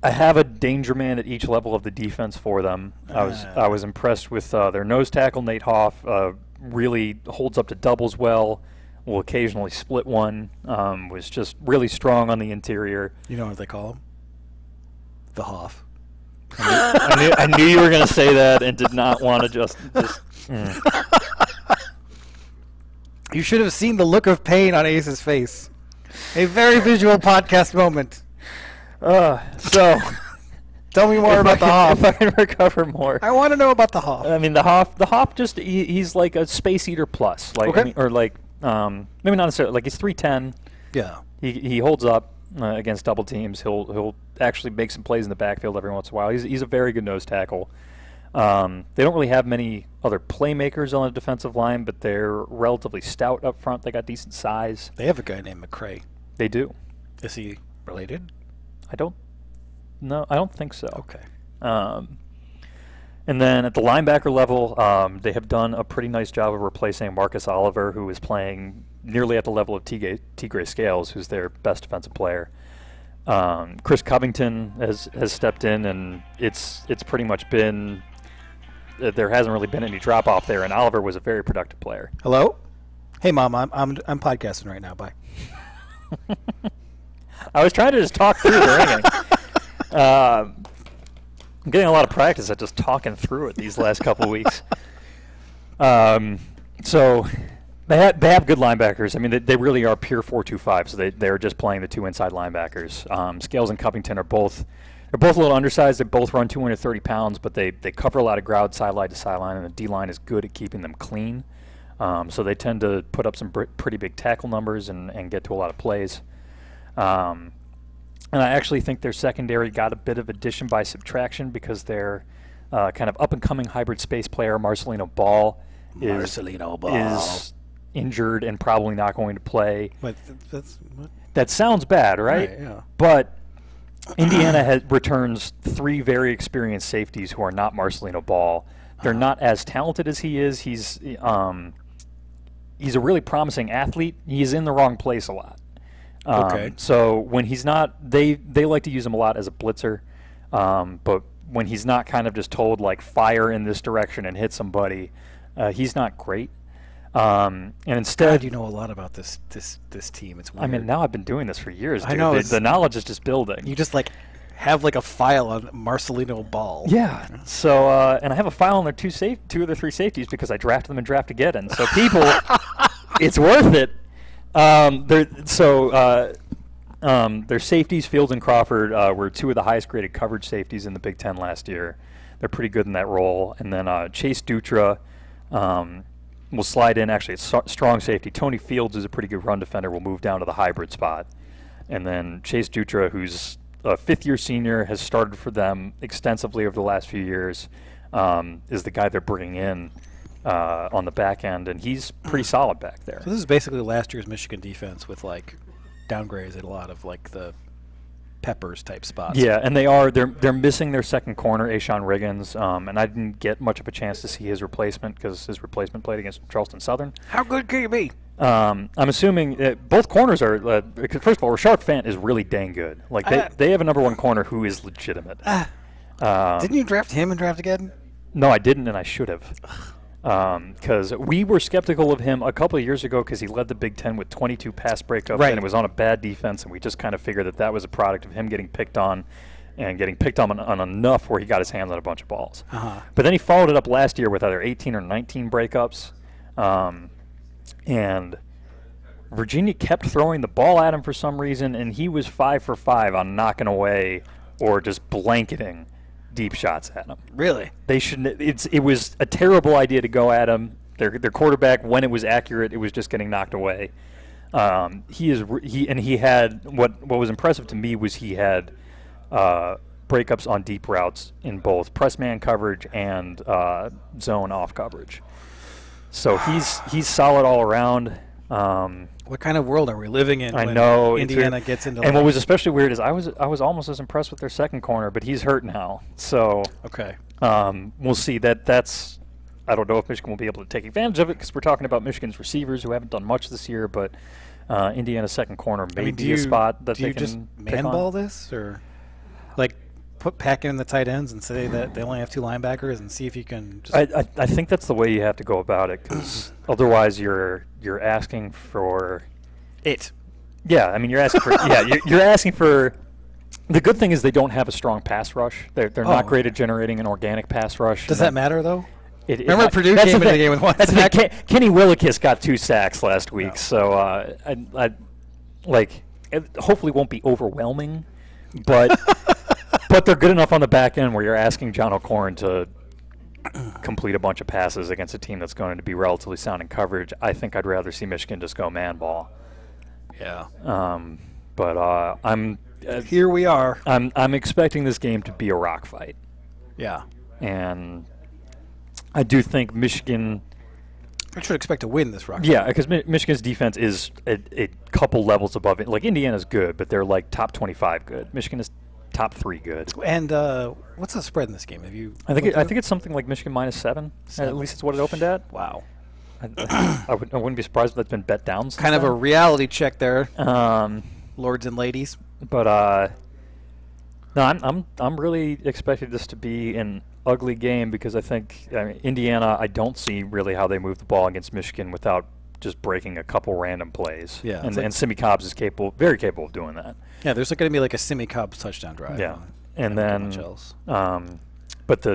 I have a danger man at each level of the defense for them. I was impressed with their nose tackle, Nate Hoff. Really holds up to doubles well. Will occasionally split one. Was just really strong on the interior. You know what they call him? The Hoff. I knew you were going to say that and did not want to just You should have seen the look of pain on Ace's face. A very visual podcast moment. So, tell me more about the Hoff. If I can recover more. I want to know about the Hoff. I mean, the Hoff just, he's like a space eater plus. Like, okay. I mean, or like, maybe not necessarily, like he's 310. Yeah. He holds up against double teams. He'll actually make some plays in the backfield every once in a while. He's a very good nose tackle. They don't really have many other playmakers on the defensive line, but they're relatively stout up front. They got decent size. They have a guy named McCray. They do. Is he related? I don't think so. Okay. And then at the linebacker level, they have done a pretty nice job of replacing Marcus Oliver, who is playing nearly at the level of T-Gray Scales, who's their best defensive player. Chris Covington has stepped in, and it's pretty much been there hasn't really been any drop off there. And Oliver was a very productive player. Hello, hey Mom, I'm podcasting right now. Bye. I was trying to just talk through the ringing. I'm getting a lot of practice at just talking through it these last couple weeks. So they have good linebackers. I mean, they really are pure 4-2-5. So they're just playing the 2 inside linebackers. Scales and Covington are both a little undersized. They both run 230 pounds, but they cover a lot of ground sideline to sideline, and the D line is good at keeping them clean. So they tend to put up some pretty big tackle numbers and get to a lot of plays. And I actually think their secondary got a bit of addition by subtraction because their kind of up-and-coming hybrid space player, Marcelino Ball, is injured and probably not going to play. What? That sounds bad, right? Yeah. But Indiana returns 3 very experienced safeties who are not Marcelino Ball. They're not as talented as he is. He's a really promising athlete. He's in the wrong place a lot. Okay. So when he's not, they like to use him a lot as a blitzer. But when he's not kind of just told, like, fire in this direction and hit somebody, he's not great. And instead, God, you know a lot about this team. It's weird. I mean, now I've been doing this for years, dude. I know. The knowledge is just building. You just, like, have, like, a file on Marcelino Ball. Yeah. So, and I have a file on their 2 of their 3 safeties because I drafted them in Draft Again. So people, it's worth it. Their safeties, Fields and Crawford, were 2 of the highest graded coverage safeties in the Big Ten last year. They're pretty good in that role. And then Chase Dutra will slide in. Actually, it's strong safety. Tony Fields is a pretty good run defender. Will move down to the hybrid spot. And then Chase Dutra, who's a 5th-year senior, has started for them extensively over the last few years, is the guy they're bringing in on the back end, and he's pretty solid back there. So this is basically last year's Michigan defense with, like, downgrades at a lot of, like, the peppers type spots. Yeah, and they're missing their second corner, Ashawn Riggins, and I didn't get much of a chance to see his replacement because his replacement played against Charleston Southern. How good can you be? I'm assuming both corners are. First of all, Rashard Fant is really dang good. Like they have a number one corner who is legitimate. Didn't you draft him and draft again? No, I didn't, and I should have. Because we were skeptical of him a couple of years ago because he led the Big Ten with 22 pass breakups, and it was on a bad defense, and we just kind of figured that was a product of him getting picked on and getting picked on enough where he got his hands on a bunch of balls. But then he followed it up last year with either 18 or 19 breakups, and Virginia kept throwing the ball at him for some reason, and he was 5 for 5 on knocking away or just blanketing deep shots at him. Really? They shouldn't. It was a terrible idea to go at him. Their quarterback, when it was accurate, it was just getting knocked away. He had what was impressive to me was he had breakups on deep routes in both press man coverage and zone off coverage. So he's solid all around. What kind of world are we living in? I know Indiana gets into. And what was especially weird is I was almost as impressed with their second corner, but he's hurt now. So okay, we'll see. That's I don't know if Michigan will be able to take advantage of it because we're talking about Michigan's receivers who haven't done much this year, but Indiana's second corner may be a spot that they can just pick on. man-ball this or like pack in the tight ends and say that they only have 2 linebackers and see if you can. Just I think that's the way you have to go about it because otherwise you're asking for it. Yeah, I mean you're asking for you're asking for. The good thing is they don't have a strong pass rush. They're not great at generating an organic pass rush. Does that matter though? Remember Purdue came into the game with 1 sack? Kenny Willekes got 2 sacks last week, so it hopefully won't be overwhelming, but but they're good enough on the back end where you're asking John O'Corn to complete a bunch of passes against a team that's going to be relatively sound in coverage. I think I'd rather see Michigan just go man ball. Yeah. But I'm here we are. I'm expecting this game to be a rock fight. Yeah. And I do think Michigan. I should expect to win this rock. Yeah, because Michigan's defense is a couple levels above it. Like Indiana's good, but they're like top 25 good. Michigan is top 3 good. And what's the spread in this game? Have you? I think it's something like Michigan -7. At least it's what it opened at. Wow. I wouldn't be surprised if that's been bet down. Kind of a reality check there, lords and ladies. But no, I'm really expecting this to be an ugly game because I think Indiana. I don't see really how they move the ball against Michigan without just breaking a couple random plays. Yeah, and Simi Cobbs is very capable of doing that. Yeah, there's going to be like a Simi Cobbs touchdown drive. Yeah, and then much else. But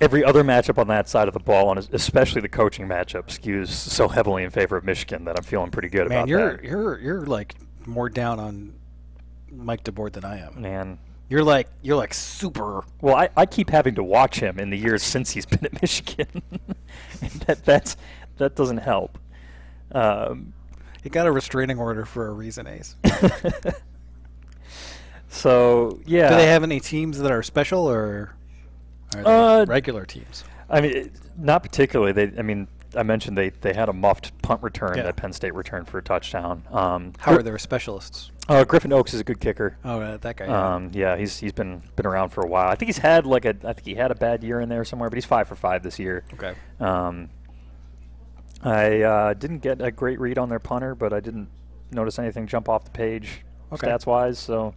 every other matchup on that side of the ball, and especially the coaching matchup, skews so heavily in favor of Michigan that I'm feeling pretty good about that. You're like more down on Mike DeBoer than I am. Man, you're like super. Well, I keep having to watch him in the years since he's been at Michigan, and that doesn't help. He got a restraining order for a reason, Ace. So yeah. Do they have any teams that are special or are they regular teams? I mean, not particularly. I mentioned they had a muffed punt return that Penn State returned for a touchdown. How are their specialists? Griffin Oaks is a good kicker. Oh, that guy. Yeah, he's been around for a while. I think he's had he had a bad year in there somewhere, but he's 5 for 5 this year. Okay. I didn't get a great read on their punter, but I didn't notice anything jump off the page stats wise. So,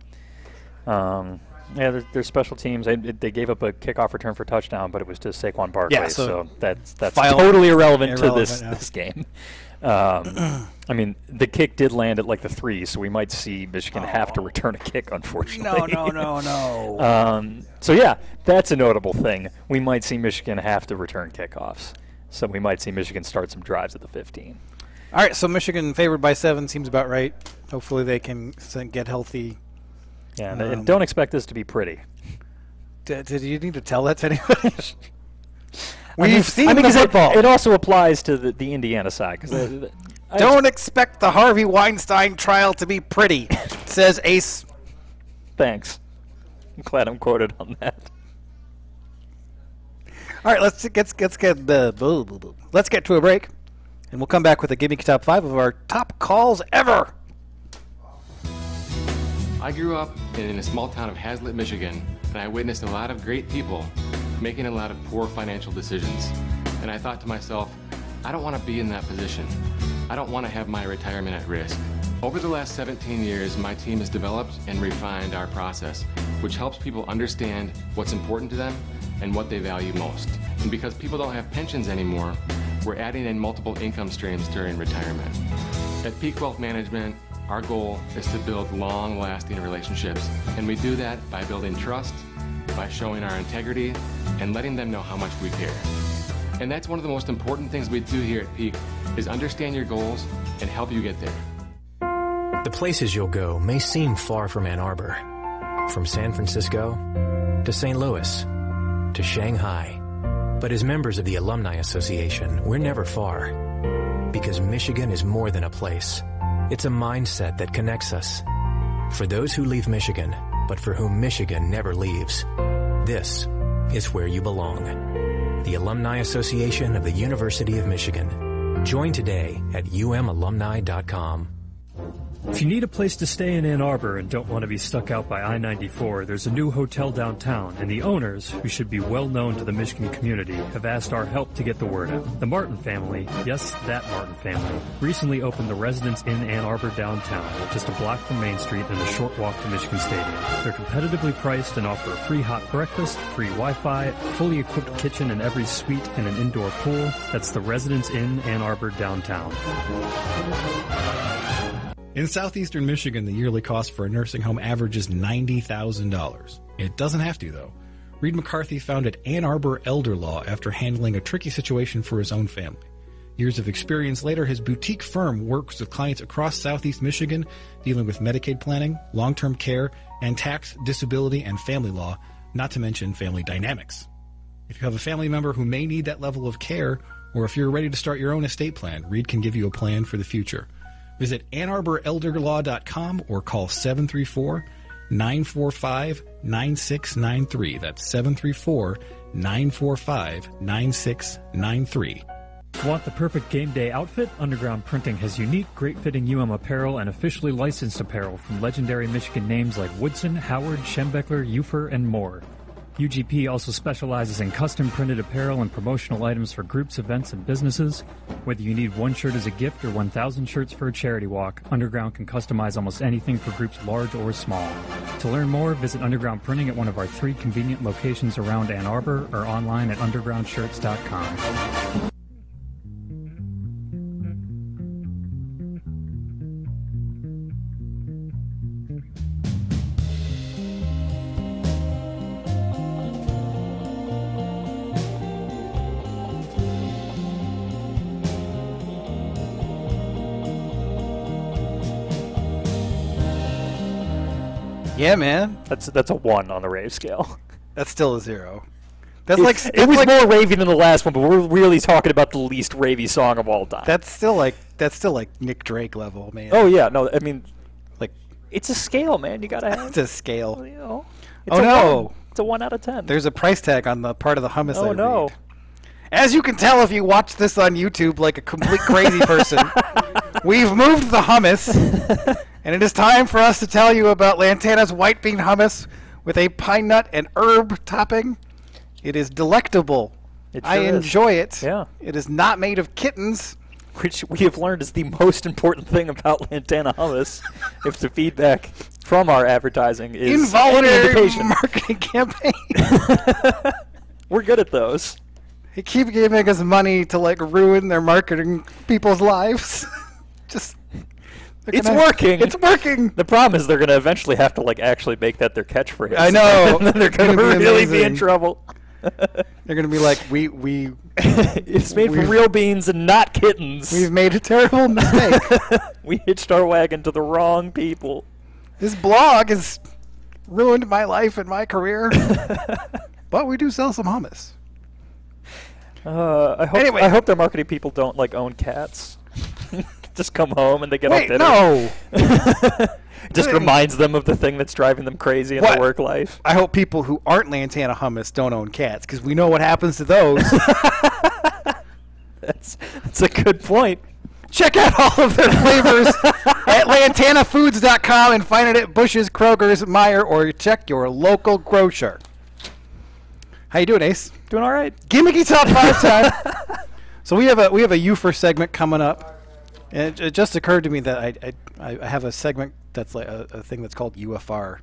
yeah, there's special teams. They gave up a kickoff return for a touchdown, but it was to Saquon Barkley. Yeah, so that's totally irrelevant to this game. I mean, the kick did land at like the 3, so we might see Michigan have to return a kick, unfortunately. No. So, yeah, that's a notable thing. We might see Michigan have to return kickoffs. So we might see Michigan start some drives at the 15. All right, so Michigan favored by 7 seems about right. Hopefully they can get healthy. Yeah, and don't expect this to be pretty. Did you need to tell that to anybody? We've seen the football. It also applies to the Indiana side. Don't expect the Harvey Weinstein trial to be pretty, says Ace. Thanks. I'm glad I'm quoted on that. All right, let's get to a break, and we'll come back with a Gimme Top 5 of our top calls ever. I grew up in a small town of Hazlitt, Michigan, and I witnessed a lot of great people making a lot of poor financial decisions. And I thought to myself, I don't want to be in that position. I don't want to have my retirement at risk. Over the last 17 years, my team has developed and refined our process, which helps people understand what's important to them and what they value most. And because people don't have pensions anymore, we're adding in multiple income streams during retirement. At Peak Wealth Management, our goal is to build long-lasting relationships, and we do that by building trust, by showing our integrity, and letting them know how much we care. And that's one of the most important things we do here at Peak, is understand your goals and help you get there. The places you'll go may seem far from Ann Arbor. From San Francisco to St. Louis to Shanghai. But as members of the Alumni Association, we're never far. Because Michigan is more than a place. It's a mindset that connects us. For those who leave Michigan, but for whom Michigan never leaves, this is where you belong. The Alumni Association of the University of Michigan. Join today at umalumni.com. If you need a place to stay in Ann Arbor and don't want to be stuck out by I-94, there's a new hotel downtown, and the owners, who should be well known to the Michigan community, have asked our help to get the word out. The Martin family, yes, that Martin family, recently opened the Residence Inn Ann Arbor downtown, just a block from Main Street and a short walk to Michigan Stadium. They're competitively priced and offer a free hot breakfast, free Wi-Fi, fully equipped kitchen in every suite, and an indoor pool. That's the Residence Inn Ann Arbor downtown. In southeastern Michigan, the yearly cost for a nursing home averages $90,000. It doesn't have to, though. Reed McCarthy founded Ann Arbor Elder Law after handling a tricky situation for his own family. Years of experience later, his boutique firm works with clients across southeast Michigan, dealing with Medicaid planning, long-term care, and tax, disability, and family law, not to mention family dynamics. If you have a family member who may need that level of care, or if you're ready to start your own estate plan, Reed can give you a plan for the future. Visit AnnArborElderLaw.com or call 734-945-9693. That's 734-945-9693. Want the perfect game day outfit? Underground Printing has unique, great-fitting apparel and officially licensed apparel from legendary Michigan names like Woodson, Howard, Schembeckler, Ufer, and more. UGP also specializes in custom printed apparel and promotional items for groups, events, and businesses. Whether you need one shirt as a gift or 1,000 shirts for a charity walk, Underground can customize almost anything for groups large or small. To learn more, visit Underground Printing at one of our 3 convenient locations around Ann Arbor or online at undergroundshirts.com. Yeah, man. That's a 1 on the rave scale. That's still a 0. It was more ravey than the last one, but we're really talking about the least ravey song of all time. That's still like Nick Drake level, man. Oh yeah, no, I mean, like it's a scale, man. You gotta have. It's a scale. You know, it's a 1 out of 10. There's a price tag on the part of the hummus. Oh no. Read. As you can tell if you watch this on YouTube like a complete crazy person, we've moved the hummus, and it is time for us to tell you about Lantana's white bean hummus with a pine nut and herb topping. It is delectable. I enjoy it. Yeah. It is not made of kittens. Which we have learned is the most important thing about Lantana hummus. If the feedback from our advertising is involuntary marketing campaign. We're good at those. They keep giving us money to ruin their marketing people's lives. It's working. It's working. The problem is they're going to eventually have to actually make that their catchphrase. I know. And then they're going to really be in trouble. They're going to be like, we it's made from real beans and not kittens. We've made a terrible mistake. We hitched our wagon to the wrong people. This blog has ruined my life and my career. But we do sell some hummus. I hope their marketing people don't own cats. Just come home and they get Wait, bitter. No. Just reminds them of the thing that's driving them crazy in their work life. I hope people who aren't Lantana hummus don't own cats, because we know what happens to those. That's a good point. Check out all of their flavors at lantanafoods.com and find it at Bush's, Kroger's, Meijer, or check your local grocer. How you doing, Ace? Doing all right. Gimmicky top 5 time. So we have a you first segment coming up, and it just occurred to me that I have a segment that's like a thing that's called UFR.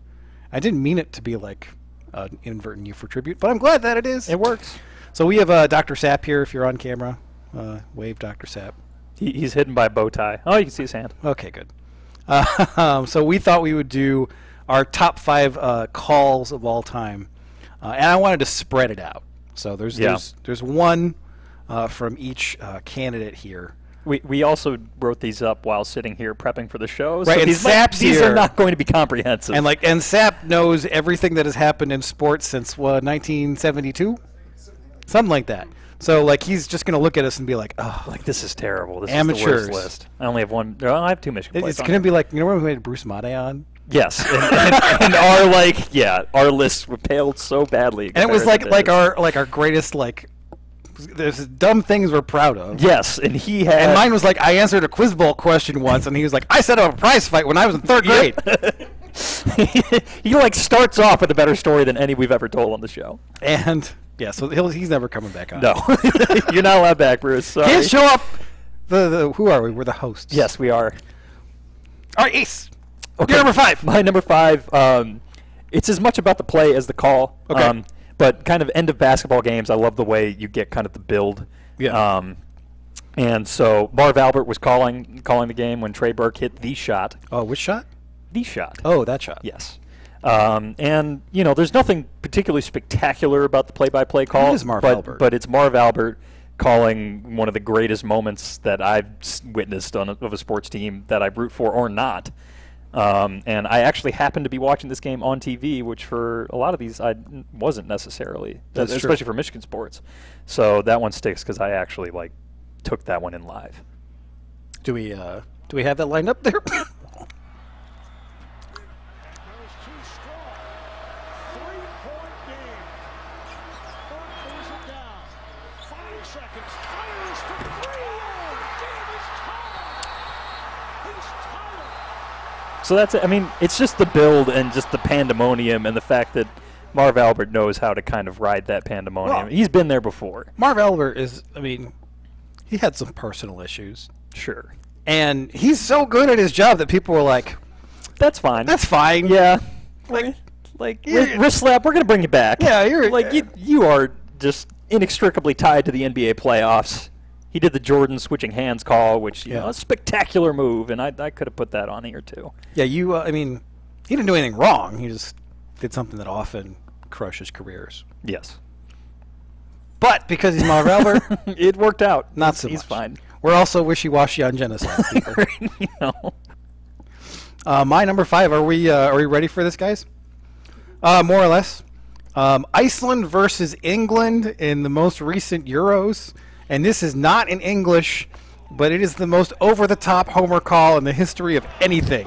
I didn't mean it to be like an inadvertent you for tribute, but I'm glad that it is. It works. So we have Dr. Sapp here. If you're on camera, wave Dr. Sapp. He's hidden by a bow tie. Oh, you can see his hand. Okay, good. So we thought we would do our top 5 calls of all time, and I wanted to spread it out. So there's one from each candidate here. We also wrote these up while sitting here prepping for the show. Right, So and these are not going to be comprehensive. And Sapp knows everything that has happened in sports since 1972, something like that. So he's just gonna look at us and be like, "Oh, this is terrible. This amateurs. is the worst list." I only have one. No, I have 2 Michigan plays. It's gonna be like, you know when we had Bruce Mate on? Yes, and our list paled so badly. And it was like our greatest there's dumb things we're proud of. Yes, and he had. And mine was I answered a quiz bowl question once, and he was like, I set up a prize fight when I was in 3rd grade. He starts off with a better story than any we've ever told on the show. And yeah, so he's never coming back on. No, you're not allowed back, Bruce. Sorry. Can't show up. Who are we? We're the hosts. Yes, we are. All right, Ace. Okay. Your number 5. My number 5. It's as much about the play as the call. Okay. But kind of end of basketball games, I love the way you get kind of the build. Yeah. And so Marv Albert was calling the game when Trey Burke hit the shot. Oh, which shot? The shot. Oh, that shot. Yes. And there's nothing particularly spectacular about the play-by-play call. It is Marv Albert. But it's Marv Albert calling one of the greatest moments that I've witnessed of a sports team that I root for or not. And I actually happened to be watching this game on TV, which for a lot of these I wasn't necessarily, especially for Michigan sports. So that one sticks because I actually took that one in live. Do we have that lined up there? So that's it. I mean, it's just the build and just the pandemonium and the fact that Marv Albert knows how to kind of ride that pandemonium. Well, he's been there before. Marv Albert he had some personal issues. Sure. And he's so good at his job that people were like, that's fine. That's fine. Yeah. Wrist slap, we're going to bring you back. Yeah, you're you are just inextricably tied to the NBA playoffs. He did the Jordan switching hands call, which a spectacular move, and I could have put that on here too. Yeah, he didn't do anything wrong. He just did something that often crushes careers. Yes. But because he's Marv Albert, it worked out. Not so much. He's fine. We're also wishy-washy on genocide. My number 5. Are we ready for this, guys? More or less. Iceland versus England in the most recent Euros. And this is not in English, but it is the most over-the-top homer call in the history of anything.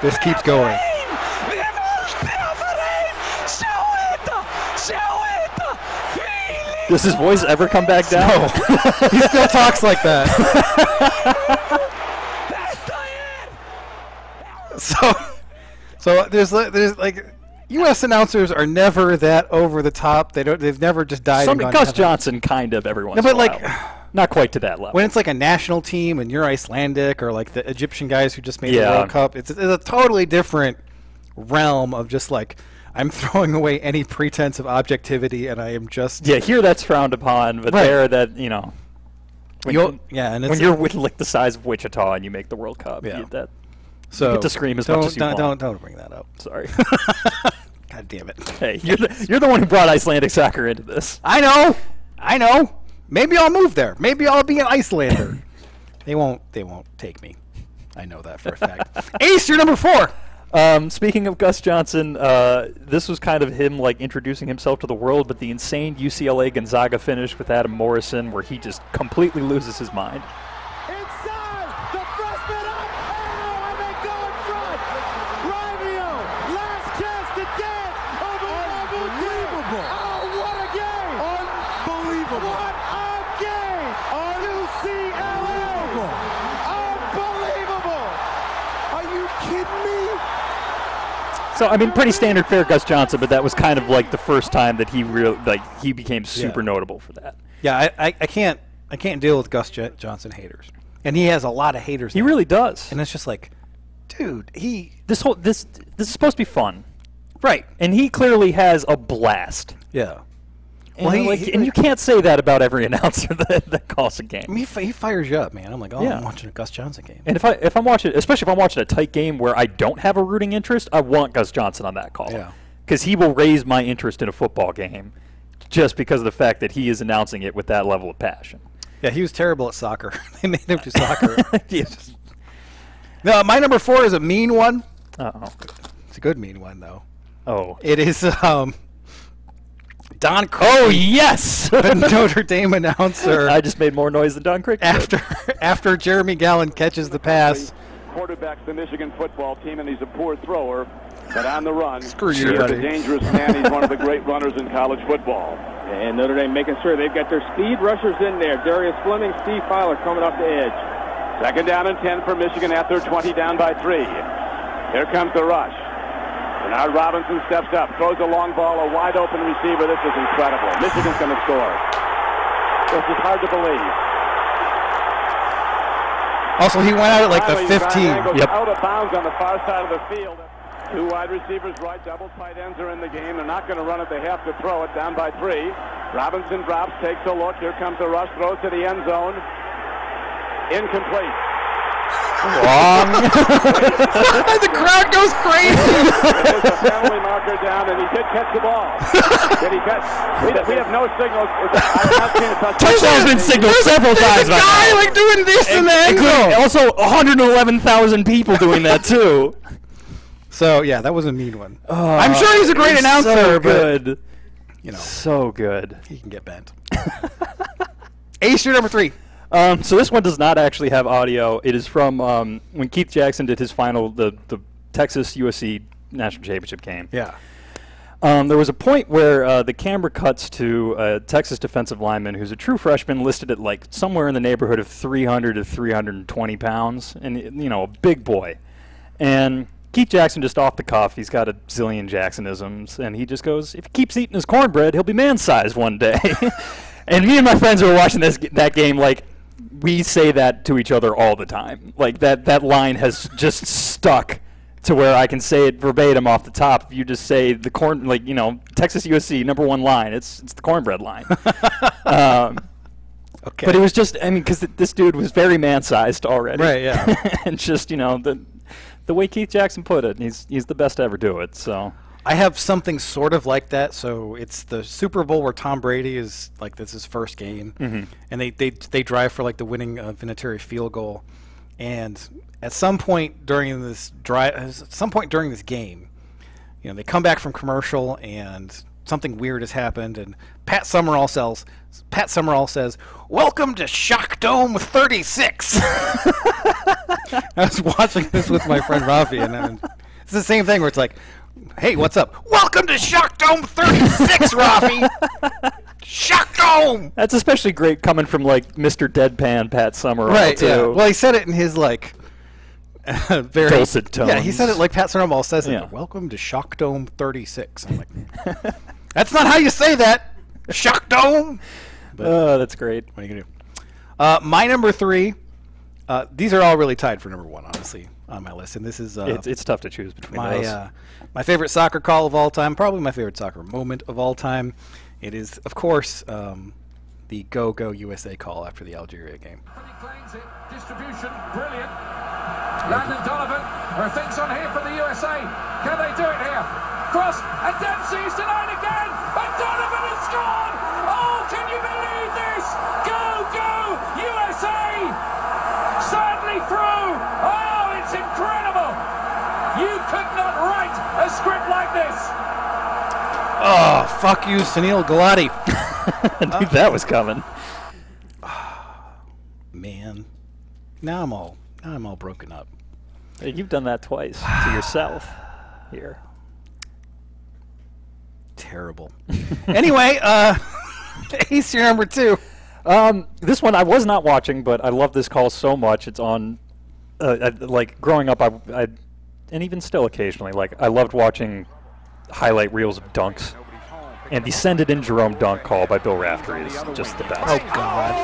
This keeps going. Does his voice ever come back down? No. He still talks like that. So there's U.S. announcers are never that over the top. They've never just died. Gus Johnson kind of every once in a while. Not quite to that level. When it's a national team and you're Icelandic or the Egyptian guys who just made the World Cup, it's a totally different realm of just I'm throwing away any pretense of objectivity, and I am just... Yeah, here that's frowned upon, but there that, when you're the size of Wichita and you make the World Cup, you get to scream as much as you want. Don't bring that up. Sorry. God damn it. Hey, you're the one who brought Icelandic soccer into this. I know. Maybe I'll move there. Maybe I'll be an Icelander. They won't take me. I know that for a fact. Ace, you're number 4. Speaking of Gus Johnson, this was kind of him introducing himself to the world, but the insane UCLA Gonzaga finish with Adam Morrison, where he just completely loses his mind. inside, the freshman up, and they go in front. Rivio, last chance to dance over Unbelievable. Oh, what a game. Unbelievable. What a game. UCLA. Unbelievable. Are you kidding me? So, I mean, pretty standard fare Gus Johnson, but that was kind of like the first time that he became super notable for that. Yeah, I can't deal with Gus Johnson haters. And he has a lot of haters. He really does. And it's just like, dude, this is supposed to be fun. Right. And he clearly has a blast. Yeah. And, and you can't say that about every announcer that calls a game. I mean, he fires you up, man. I'm like, I'm watching a Gus Johnson game. And if I'm watching, especially if I'm watching a tight game where I don't have a rooting interest, I want Gus Johnson on that call. Yeah. Because he will raise my interest in a football game just because of the fact that he is announcing it with that level of passion. Yeah, he was terrible at soccer. They made him do soccer. Yes. No, my number 4 is a mean one. Uh-oh. It's a good mean one, though. Oh. It is Don Crick. Oh, yes! The Notre Dame announcer. I just made more noise than Don Crick did. After Jeremy Gallen catches the pass. Quarterback's the Michigan football team, and he's a poor thrower, but on the run. Screw you, He's buddy. a dangerous man. He's one of the great runners in college football. And Notre Dame making sure they've got their speed rushers in there. Darius Fleming, Steve Filer coming off the edge. Second down and 10 for Michigan after 20 down by 3. Here comes the rush. Bernard Robinson steps up, throws a long ball, a wide open receiver. This is incredible. Michigan's going to score. This is hard to believe. Also, he went out at like the 15. Goes out of bounds on the far side of the field. 2 wide receivers right, double tight ends are in the game. They're not going to run it. They have to throw it down by 3. Robinson drops, takes a look. Here comes the rush, throws to the end zone. Incomplete. Wrong. The crowd goes crazy. There's a penalty marker down, and he did catch the ball. Did he catch? We have no signals. I've not seen a touchdown. Touchdown's been signaled several times. There's a guy like doing this in the end zone. Also, 111,000 people doing that too. So yeah, that was a mean one. I'm sure he's a great announcer, so but good. You know, so good. He can get bent. Ace, your number 3. So this one does not actually have audio. It is from when Keith Jackson did his final, the Texas USC national championship game. Yeah. There was a point where the camera cuts to a Texas defensive lineman who's a true freshman, listed at like somewhere in the neighborhood of 300 to 320 pounds, and a big boy. And Keith Jackson, just off the cuff, he's got a zillion Jacksonisms, and he just goes, if he keeps eating his cornbread, he'll be man-sized one day. And me and my friends who were watching that game, like, we say that to each other all the time. Like, that line has just stuck to where I can say it verbatim off the top. If you just say the Texas USC #1 line, it's the cornbread line. Okay. But it was just, because this dude was very man-sized already. Right, yeah. And just, the way Keith Jackson put it, he's the best to ever do it. So I have something sort of like that. So it's the Super Bowl where Tom Brady is like, this is his first game, and they drive for like the winning Vinatieri field goal, and at some point during this game, they come back from commercial and something weird has happened, and Pat Summerall says, "Welcome to Shock Dome 36." I was watching this with my friend Rafi, and it's the same thing where it's like, "Hey, what's up? Welcome to Shock Dome 36, Rafi." Shock Dome. That's especially great coming from like Mr. Deadpan Pat Summerall, right? too. Yeah. Well, he said it in his like very dulcet tones. Yeah, he said it like Pat Summerall says it. Yeah. Welcome to Shock Dome 36. I'm like, that's not how you say that. Shock Dome. That's great. What are you gonna do? My number 3. These are all really tied for number 1, honestly, on my list. And this is it's tough to choose between those. My favorite soccer call of all time, probably my favorite soccer moment of all time. It is, of course, the Go Go USA call after the Algeria game. Claims it. Distribution, brilliant. Landon Donovan, there are things on here for the USA. Can they do it here? Cross, and Dempsey's denied again, and Donovan has scored! Oh, can you believe this? Go, go, USA! Sadly through. Oh, it's incredible. You could not write a script like this. Oh, fuck you, Sunil Gulati. I knew that was coming. Man. Now I'm all broken up. Hey, you've done that twice to yourself here. Terrible. Anyway, Ace, your number 2. This one I was not watching, but I love this call so much. It's on, like, growing up, I and even still occasionally, like, I loved watching highlight reels of dunks. And the Send It In Jerome dunk call by Bill Raftery is just the best. Oh, God.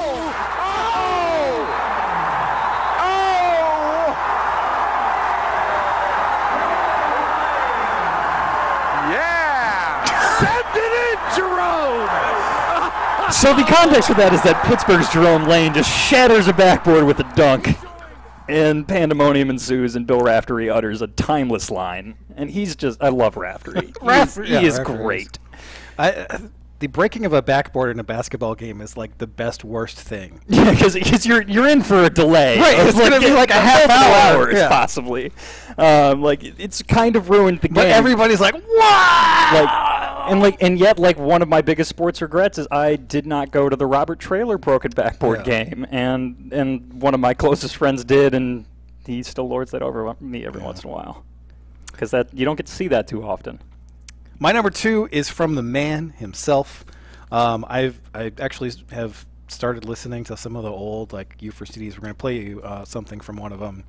Yeah! Send it in, Jerome! So the context for that is that Pittsburgh's Jerome Lane just shatters a backboard with a dunk. And pandemonium ensues, and Bill Raftery utters a timeless line. And he's just, I love Raftery. He is great. The breaking of a backboard in a basketball game is like the best worst thing. Yeah, because you're in for a delay. Right, it's going to be like a half hour. Hours, possibly. Like, it's kind of ruined the game. But everybody's like, wow! And yet, one of my biggest sports regrets is I did not go to the Robert Traylor broken backboard game, and one of my closest friends did, and he still lords that over me every once in a while. Because you don't get to see that too often. My number 2 is from the man himself. I actually have started listening to some of the old U for CDs. We're going to play you something from one of them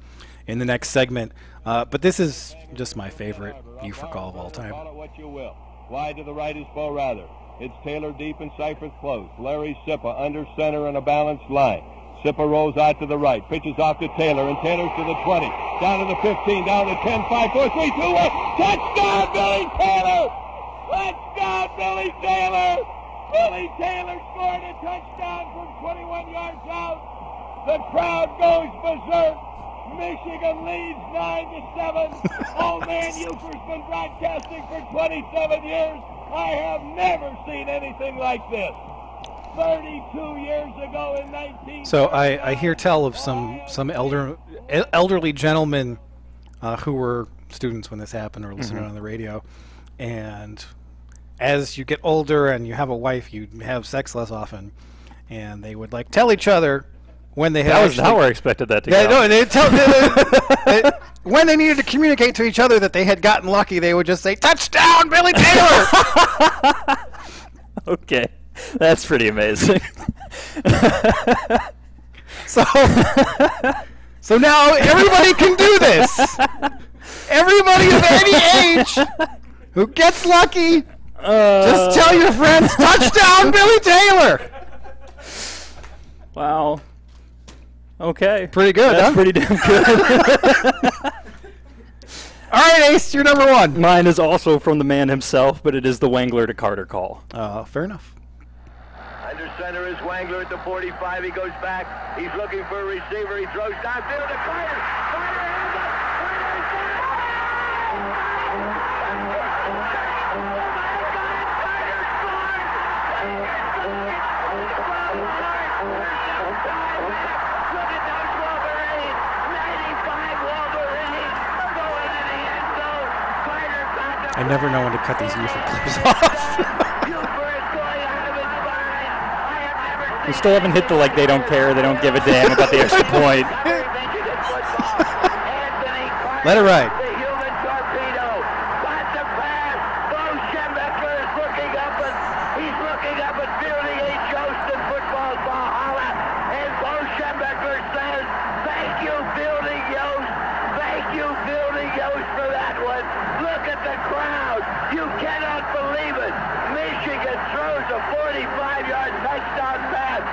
in the next segment. But this is just my favorite U for call of all time. Call it what you will. Wide to the right is Bo Rather. It's Taylor deep and Seifert close. Larry Sippa under center in a balanced line. Sippa rolls out to the right, pitches off to Taylor, and Taylor's to the 20, down to the 15, down to 10, 5, 4, 3, 2, 1. Touchdown, Billy Taylor! Touchdown, Billy Taylor! Billy Taylor scored a touchdown from 21 yards out. The crowd goes berserk. Michigan leads 9-7. Old man Euchre's been broadcasting for 27 years. I have never seen anything like this. 32 years ago in 19... So I hear tell of some elderly gentlemen who were students when this happened or listening on the radio. And as you get older and you have a wife, you have sex less often. And they would tell each other when they had... That was how I expected that to go. No, they tell... when they needed to communicate to each other that they had gotten lucky, they would just say, "Touchdown, Billy Taylor!" Okay. That's pretty amazing. So now everybody can do this. Everybody of any age who gets lucky, just tell your friends, "Touchdown, Billy Taylor!" Wow. Okay. Pretty good, That's huh? pretty damn good. All right, Ace, you're number 1. Mine is also from the man himself, but it is the Wangler to Carter call. Fair enough. Under center is Wangler at the 45. He goes back. He's looking for a receiver. He throws downfield to Carter. Carter hands up. I never know when to cut these UFO clips off. We still haven't hit the they don't care, they don't give a damn about the extra point. Let it ride. The human torpedo. Got the pass. Bo Schembechler is looking up at Fielding H. Yost in football's Valhalla. And Bo Schembechler says, "Thank you, Fielding Yost. Thank you, Fielding Yost, for that one." Look at the crowd. You cannot believe it. Michigan throws a 45-yard touchdown pass.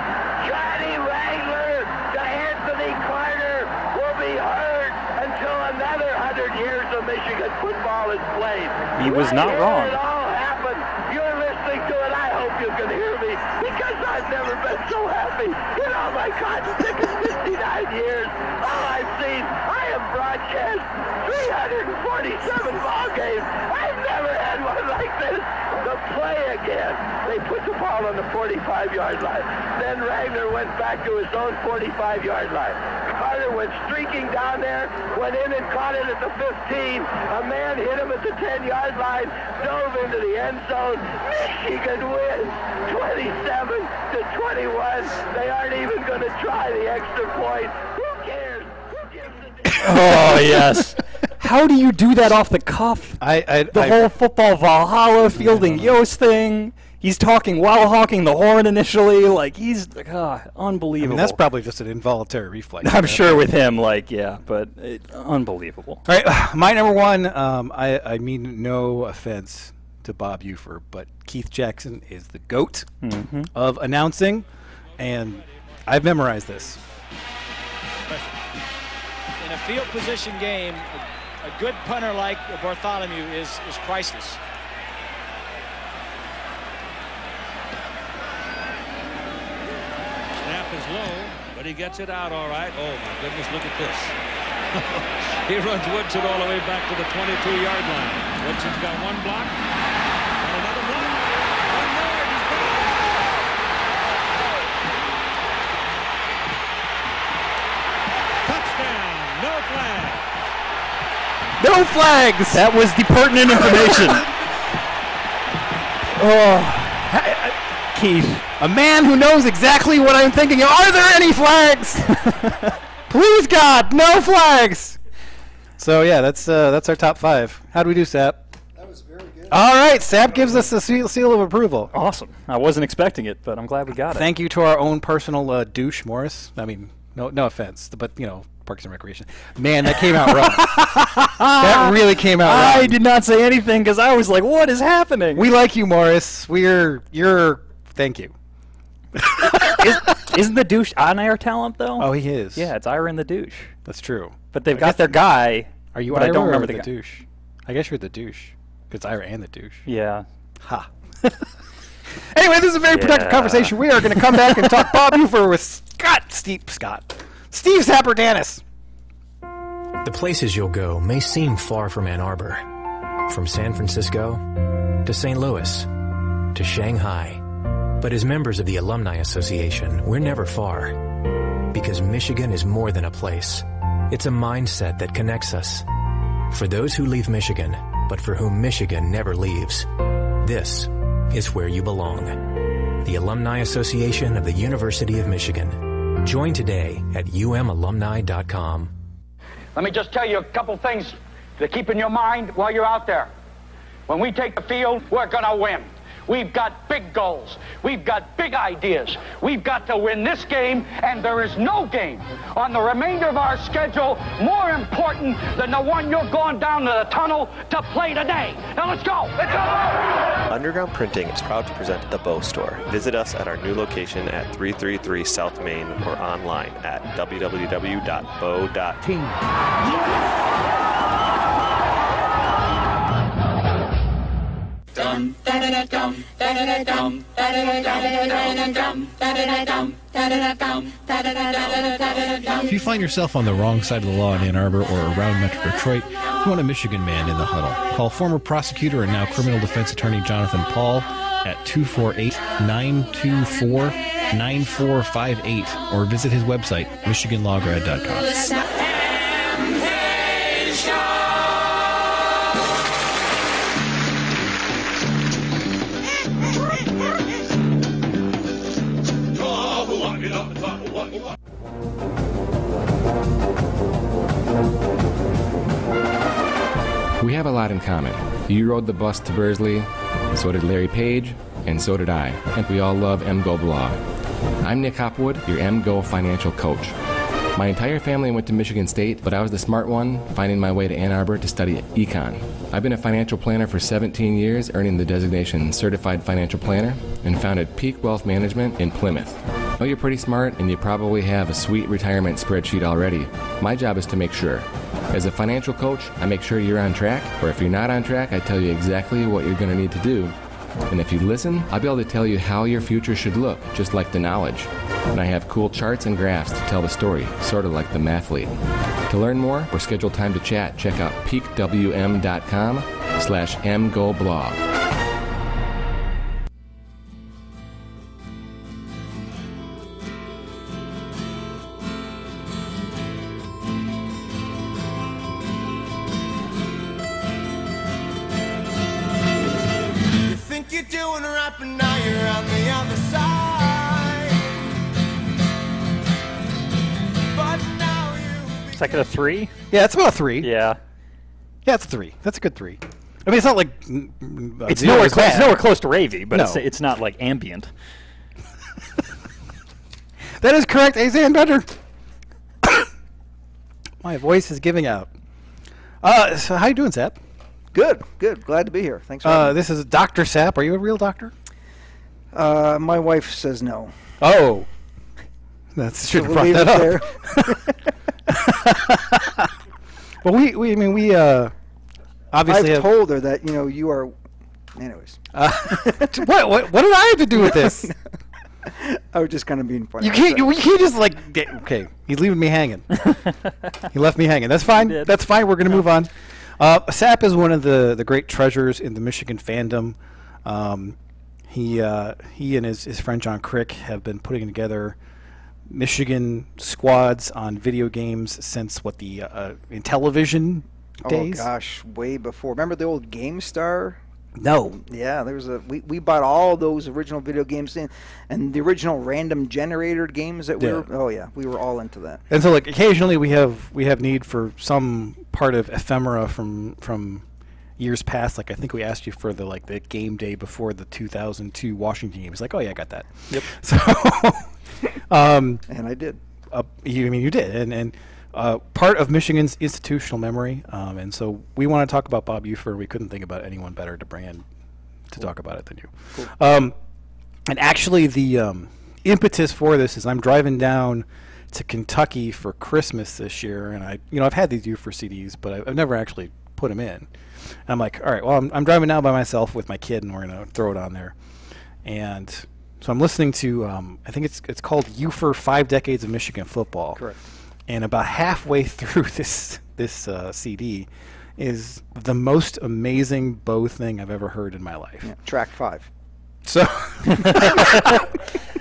Johnny Wangler to Anthony Carter will be heard until another 100 years of Michigan football is played. He was not wrong. It all happened. You're listening to it. I hope you can hear me because I've never been so happy in all my cotton ticket 59 years. All I've seen, I have broadcast 347 ball games. I've never had one like this. The play again. They put the ball on the 45-yard line. Then Wagner went back to his own 45-yard line. Carter went streaking down there, went in and caught it at the 15. A man hit him at the 10-yard line, dove into the end zone. Michigan wins 27-21. They aren't even going to try the extra point. Who cares? Who gives a Oh, yes. How do you do that off the cuff? The whole football Valhalla fielding Yost thing. He's talking while honking the horn initially. Like, he's unbelievable. I mean, that's probably just an involuntary reflex. I'm sure with him, but unbelievable. All right, my number one, I mean no offense to Bob Ufer, but Keith Jackson is the GOAT of announcing, and I've memorized this. In a field position game, a good punter like Bartholomew is priceless. Snap is low, but he gets it out all right. Oh, my goodness, look at this. He runs Woodson all the way back to the 22-yard line. Woodson's got one block and another block. One more. He's got it. Touchdown. No flag. No flags! That was the pertinent information. Keith, a man who knows exactly what I'm thinking of. Are there any flags? Please, God, no flags. So yeah, that's our top 5. How do we do, Sap? That was very good. All right, Sap gives us a seal of approval. Awesome. I wasn't expecting it, but I'm glad we got it. Thank you to our own personal douche, Morris. I mean, no offense, but Parks and Recreation. Man, that came out wrong. That really came out wrong. I did not say anything because I was like, what is happening? We like you, Morris. Thank you. Isn't the douche on-air talent, though? Oh, he is. Yeah, it's Ira and the douche. That's true. But they've got their guy. Are you Ira I don't remember the douche? I guess you're the douche. Because Ira and the douche. Yeah. Ha. Anyway, this is a very productive conversation. We are going to come back and talk Bob Ufer with Steve Zapperdanis. The places you'll go may seem far from Ann Arbor. From San Francisco to St. Louis to Shanghai. But as members of the Alumni Association, we're never far. Because Michigan is more than a place. It's a mindset that connects us. For those who leave Michigan, but for whom Michigan never leaves, this is where you belong. The Alumni Association of the University of Michigan. Join today at umalumni.com. Let me just tell you a couple things to keep in your mind while you're out there. When we take the field, we're going to win. We've got big goals. We've got big ideas. We've got to win this game, and there is no game on the remainder of our schedule more important than the one you're going down to the tunnel to play today. Now let's go. Let's go. Underground Printing is proud to present the Bow Store. Visit us at our new location at 333 South Main or online at www.bow.team. If you find yourself on the wrong side of the law in Ann Arbor or around Metro Detroit, you want a Michigan man in the huddle. Call former prosecutor and now criminal defense attorney Jonathan Paul at 248-924-9458 or visit his website, michiganlawgrad.com. We have a lot in common. You rode the bus to Bursley, so did Larry Page, and so did I. And we all love MGO Blog. I'm Nick Hopwood, your MGO financial coach. My entire family went to Michigan State, but I was the smart one, finding my way to Ann Arbor to study econ. I've been a financial planner for 17 years, earning the designation Certified Financial Planner, and founded Peak Wealth Management in Plymouth. I know you're pretty smart, and you probably have a sweet retirement spreadsheet already. My job is to make sure. As a financial coach, I make sure you're on track, or if you're not on track, I tell you exactly what you're going to need to do. And if you listen, I'll be able to tell you how your future should look, just like the knowledge. And I have cool charts and graphs to tell the story, sort of like the mathlete. To learn more or schedule time to chat, check out peakwm.com/mgoblog. You're doing right, but now you're on the other side. But now second of 3? Yeah, it's about a 3. Yeah. Yeah, it's a 3. That's a good 3. I mean, it's not like It's nowhere close to ravey, but No. it's not like ambient. That is correct, Ace Anbender. My voice is giving out. So how you doing, Sap? Good. Glad to be here. Thanks for having me. This is Dr. Sap. Are you a real doctor? My wife says no. Oh. That's should have brought leave that it up. Well, we obviously I've told her that, you are... Anyways. What did I have to do with this? I was just kind of being funny. You can't just okay, he's leaving me hanging. He left me hanging. That's fine. That's fine. We're going to move on. Sap is one of the great treasures in the Michigan fandom. He and his friend John Crick have been putting together Michigan squads on video games since in television days. Oh gosh, way before. Remember the old GameStar? No. Yeah, there was we bought all those original video games and the original random generator games that we were all into that. And so occasionally we have need for some part of ephemera from years past. I think we asked you for the game day before the 2002 Washington game. It's like, oh yeah, I got that. Yep. So and I did. You did, and part of Michigan's institutional memory, and so we want to talk about Bob Ufer. We couldn't think about anyone better to bring in to talk about it than you. Cool. And actually, the impetus for this is I'm driving down to Kentucky for Christmas this year, and I've had these Ufer CDs, but I've never actually put them in. And I'm like, all right, well, I'm driving down by myself with my kid, and we're gonna throw it on there, and so I'm listening to I think it's called Ufer 5 Decades of Michigan Football. Correct. And about halfway through this CD is the most amazing bow thing I've ever heard in my life. Yeah, track 5. So,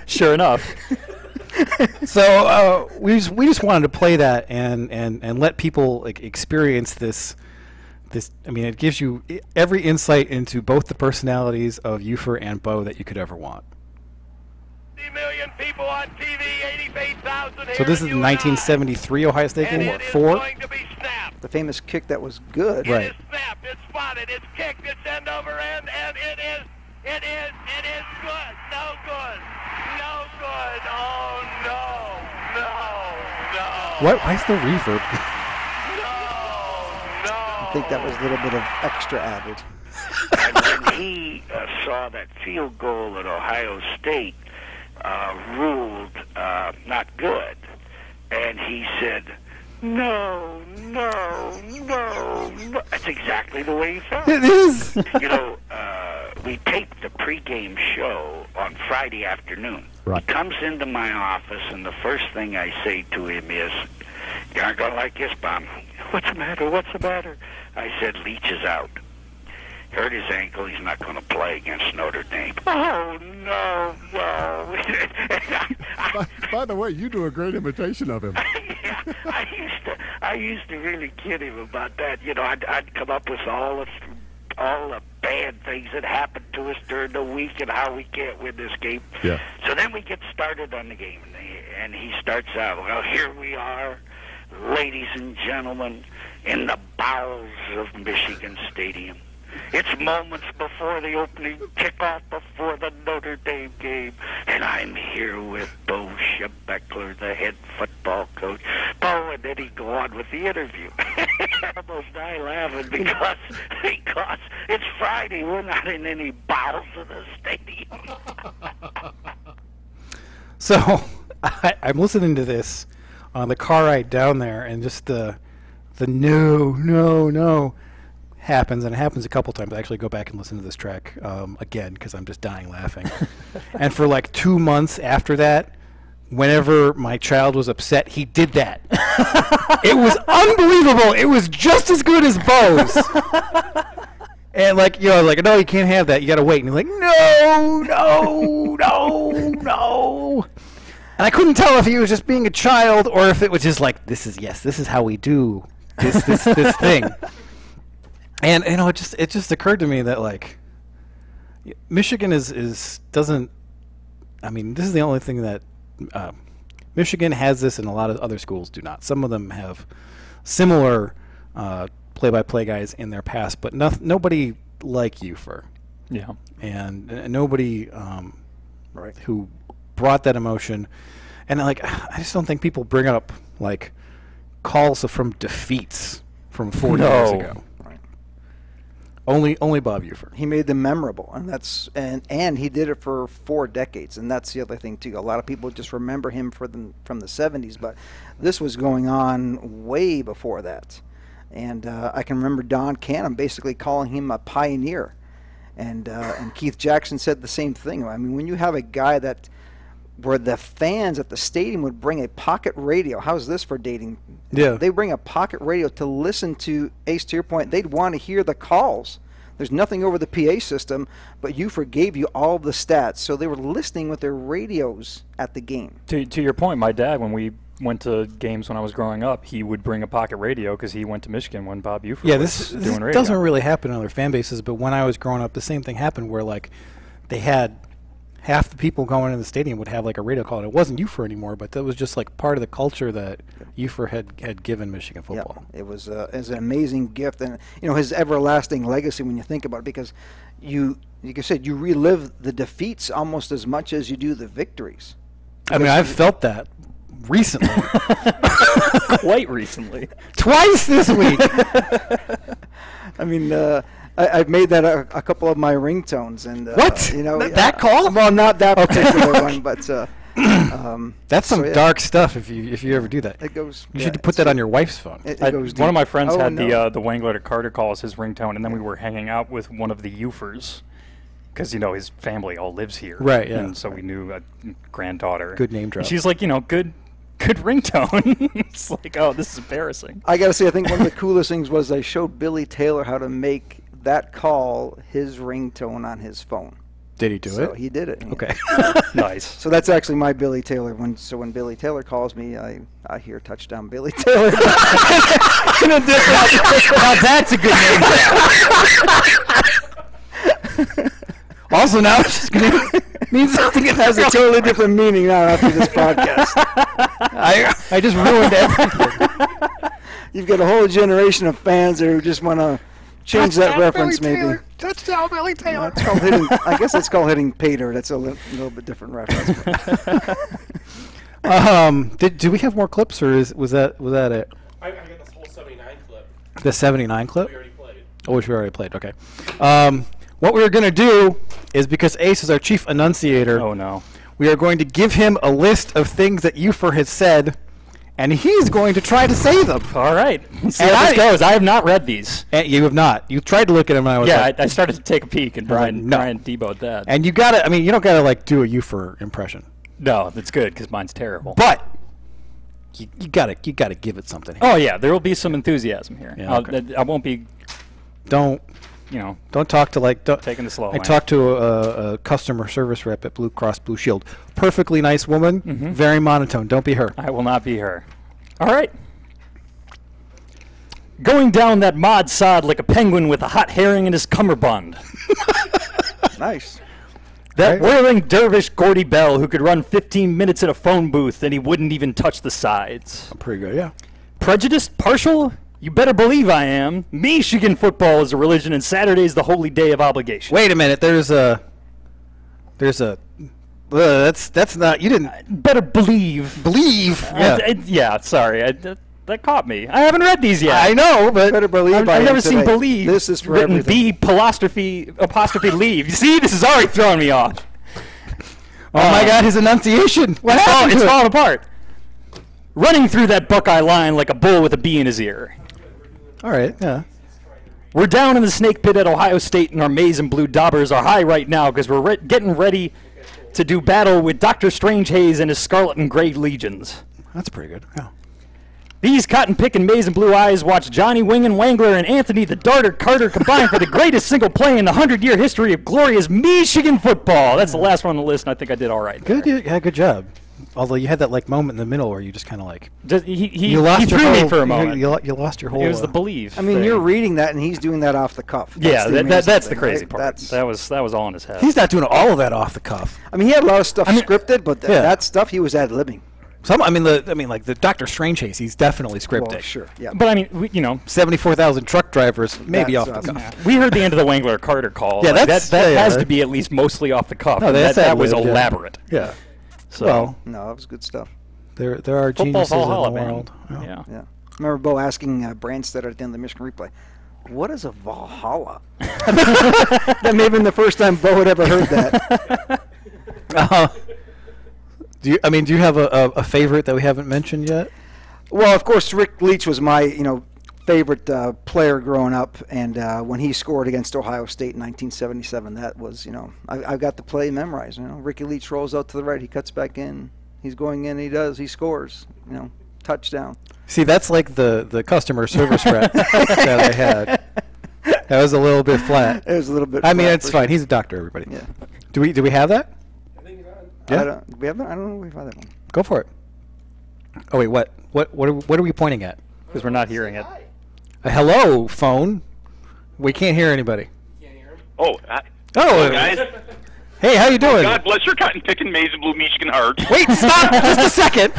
sure enough. So we just wanted to play that and let people experience this. I mean, it gives you every insight into both the personalities of Ufer and Bo that you could ever want. Million people on TV, 88,000 So this is the 1973 Ohio State game, 4. The famous kick that was good. Right. It is snapped, it's spotted, it's kicked, it's end over end, and it is good. No good. Oh, no. What? Why is the reverb? I think that was a little bit of extra added. And when he saw that field goal at Ohio State ruled not good, and he said, no. That's exactly the way he felt. It is. We taped the pregame show on Friday afternoon. Right. He comes into my office, and the first thing I say to him is, you aren't going to like this, Bob. What's the matter? I said, Leach is out. Hurt his ankle. He's not going to play against Notre Dame. Oh, no. By the way, you do a great imitation of him. Yeah, I used to really kid him about that. I'd come up with all the bad things that happened to us during the week and how we can't win this game. Yeah. So then we get started on the game, and he starts out, well, here we are, ladies and gentlemen, in the bowels of Michigan Stadium. It's moments before the opening kickoff before the Notre Dame game, and I'm here with Bo Schebeckler, the head football coach. Bo, and then he'd go on with the interview. I almost die laughing because it's Friday. We're not in any bowels of the stadium. So I'm listening to this on the car ride down there, and just the no happens, and it happens a couple times. I actually go back and listen to this track again because I'm just dying laughing. And for 2 months after that, whenever my child was upset, he did that. It was unbelievable. It was just as good as Bo's. And no, you can't have that. You got to wait. And he's like, no. And I couldn't tell if he was just being a child or if it was just this is how we do this thing. And it just occurred to me that Michigan doesn't. I mean, this is the only thing that Michigan has this, and a lot of other schools do not. Some of them have similar play-by-play guys in their past, but nobody like Ufer. Yeah. And nobody who brought that emotion. And like, I just don't think people bring up like calls from defeats from 40 years ago. Right. Only Bob Ufer. He made them memorable, and that's and he did it for 4 decades, and that's the other thing too. A lot of people just remember him from the 70s, but this was going on way before that. And I can remember Don Canham basically calling him a pioneer, and Keith Jackson said the same thing. I mean, when you have a guy that where the fans at the stadium would bring a pocket radio. How's this for dating? Yeah. They bring a pocket radio to listen to Ace. To your point, they'd want to hear the calls. There's nothing over the PA system, but Ufer gave you all the stats. So they were listening with their radios at the game. To your point, my dad, when we went to games when I was growing up, he would bring a pocket radio because he went to Michigan when Bob Ufer was doing radio. This doesn't really happen in other fan bases, but when I was growing up, the same thing happened where like they had half the people going in the stadium would have like a radio call. And it wasn't Ufer anymore, but that was just like part of the culture that Ufer had given Michigan football. It was an amazing gift, and his everlasting legacy when you think about it, because like I said, you relive the defeats almost as much as you do the victories. I mean, I've felt that recently. Quite recently. Twice this week. I mean, I've made that a couple of my ringtones, and what? That call? Well, not that particular one, but that's some dark stuff. If you ever do that, it goes. You should put that on your wife's phone. It goes one of my friends had the Wangler to Carter call as his ringtone, and then we were hanging out with one of the Ufers, because his family all lives here, right? Yeah, and so we knew a granddaughter. Good name drop. And she's like, good ringtone. It's like, oh, this is embarrassing. I gotta say, I think one of the coolest things was I showed Billy Taylor how to make that call his ringtone on his phone. Did he do it? So he did it. Okay. Nice. So that's actually my Billy Taylor. When Billy Taylor calls me, I hear touchdown Billy Taylor. Now that's a good name. Also, now it's just going to mean something. It has a totally different meaning now after this podcast. I just ruined everything. You've got a whole generation of fans who just want to change that reference, maybe. Touchdown, Billy Taylor. It's called hitting. I guess it's called hitting Pater. That's a little bit different reference. Do we have more clips, or was that it? I got this whole 79 clip. The 79 clip? We already played. Oh, which we already played. Okay. What we are going to do is, because Ace is our chief enunciator. Oh no. We are going to give him a list of things that Ufer has said, and he's going to try to say them. All right. See how this goes. I have not read these. And you have not. You tried to look at them, and I was like... I started to take a peek, and Brian deboed that. And you got to... I mean, you don't got to, like, do a Ufer impression. No, that's good, because mine's terrible. But you got to give it something. Oh, yeah. There will be some enthusiasm here. Yeah, okay. I won't be... Don't talk to, like... taking the slow I talked to a customer service rep at Blue Cross Blue Shield. Perfectly nice woman, very monotone. Don't be her. I will not be her. All right. Going down that mod sod like a penguin with a hot herring in his cummerbund. Nice. That whirling dervish Gordy Bell who could run 15 minutes in a phone booth and he wouldn't even touch the sides. Pretty good, yeah. Prejudiced? Partial? You better believe I am. Michigan football is a religion and Saturday's the holy day of obligation. Wait a minute. That's not... You didn't... Better believe. Believe? Yeah. Sorry. That caught me. I haven't read these yet. I know, but... Better believe I've never seen believe. This is for written everything. apostrophe leave. You see? This is already throwing me off. Oh, my God. His enunciation. What happened? It's falling apart. Running through that Buckeye line like a bull with a bee in his ear. All right, yeah. We're down in the snake pit at Ohio State, and our maize and blue daubers are high right now because we're getting ready to do battle with Dr. Strangehaze and his scarlet and gray legions. That's pretty good. Yeah. These cotton-picking maize and blue eyes watch Johnny Wing and Wangler and Anthony the Darter Carter combine for the greatest single play in the 100-year history of glorious Michigan football. That's the last one on the list, and I think I did all right. Good, yeah, good job. Although you had that like moment in the middle where you just kind of like he threw me for a moment. You lost your whole. It was the believe. I mean, thing. you're reading that, and he's doing that off the cuff. That's that's the crazy part. That was all in his head. He's not doing all of that off the cuff. I mean, he had a lot of stuff scripted, but that stuff he was ad-libbing. Like the Doctor Strange chase, he's definitely scripted. Well, sure, yeah. But I mean, 74,000 truck drivers, maybe off the cuff. Yeah. We heard the end of the Wangler Carter call. Yeah, that has yeah. to be at least mostly off the cuff. No, that was elaborate. Yeah. So no, that was good stuff. There are geniuses in the world. Yeah. I remember Bo asking Brandstetter at the end of the Michigan replay, "What is a Valhalla?" That may have been the first time Bo had ever heard that. Do you have a favorite that we haven't mentioned yet? Well, of course, Rick Leach was my favorite player growing up, and when he scored against Ohio State in 1977, that was I've got the play memorized. Ricky Leach rolls out to the right, he cuts back in, he's going in, he scores, touchdown. See, that's like the customer service rep that I had. That was a little bit flat. It was a little bit. I mean, it's fine. He's a doctor, everybody. Yeah. Do we have that? Yeah. We have that? I don't know if we've had that one. Go for it. Oh wait, what are we pointing at? Because we're not hearing it. Hello, phone. We can't hear anybody. Oh, guys. Hey, how you doing? God bless your cotton picking maize and blue Michigan heart. Wait, stop! Just a second.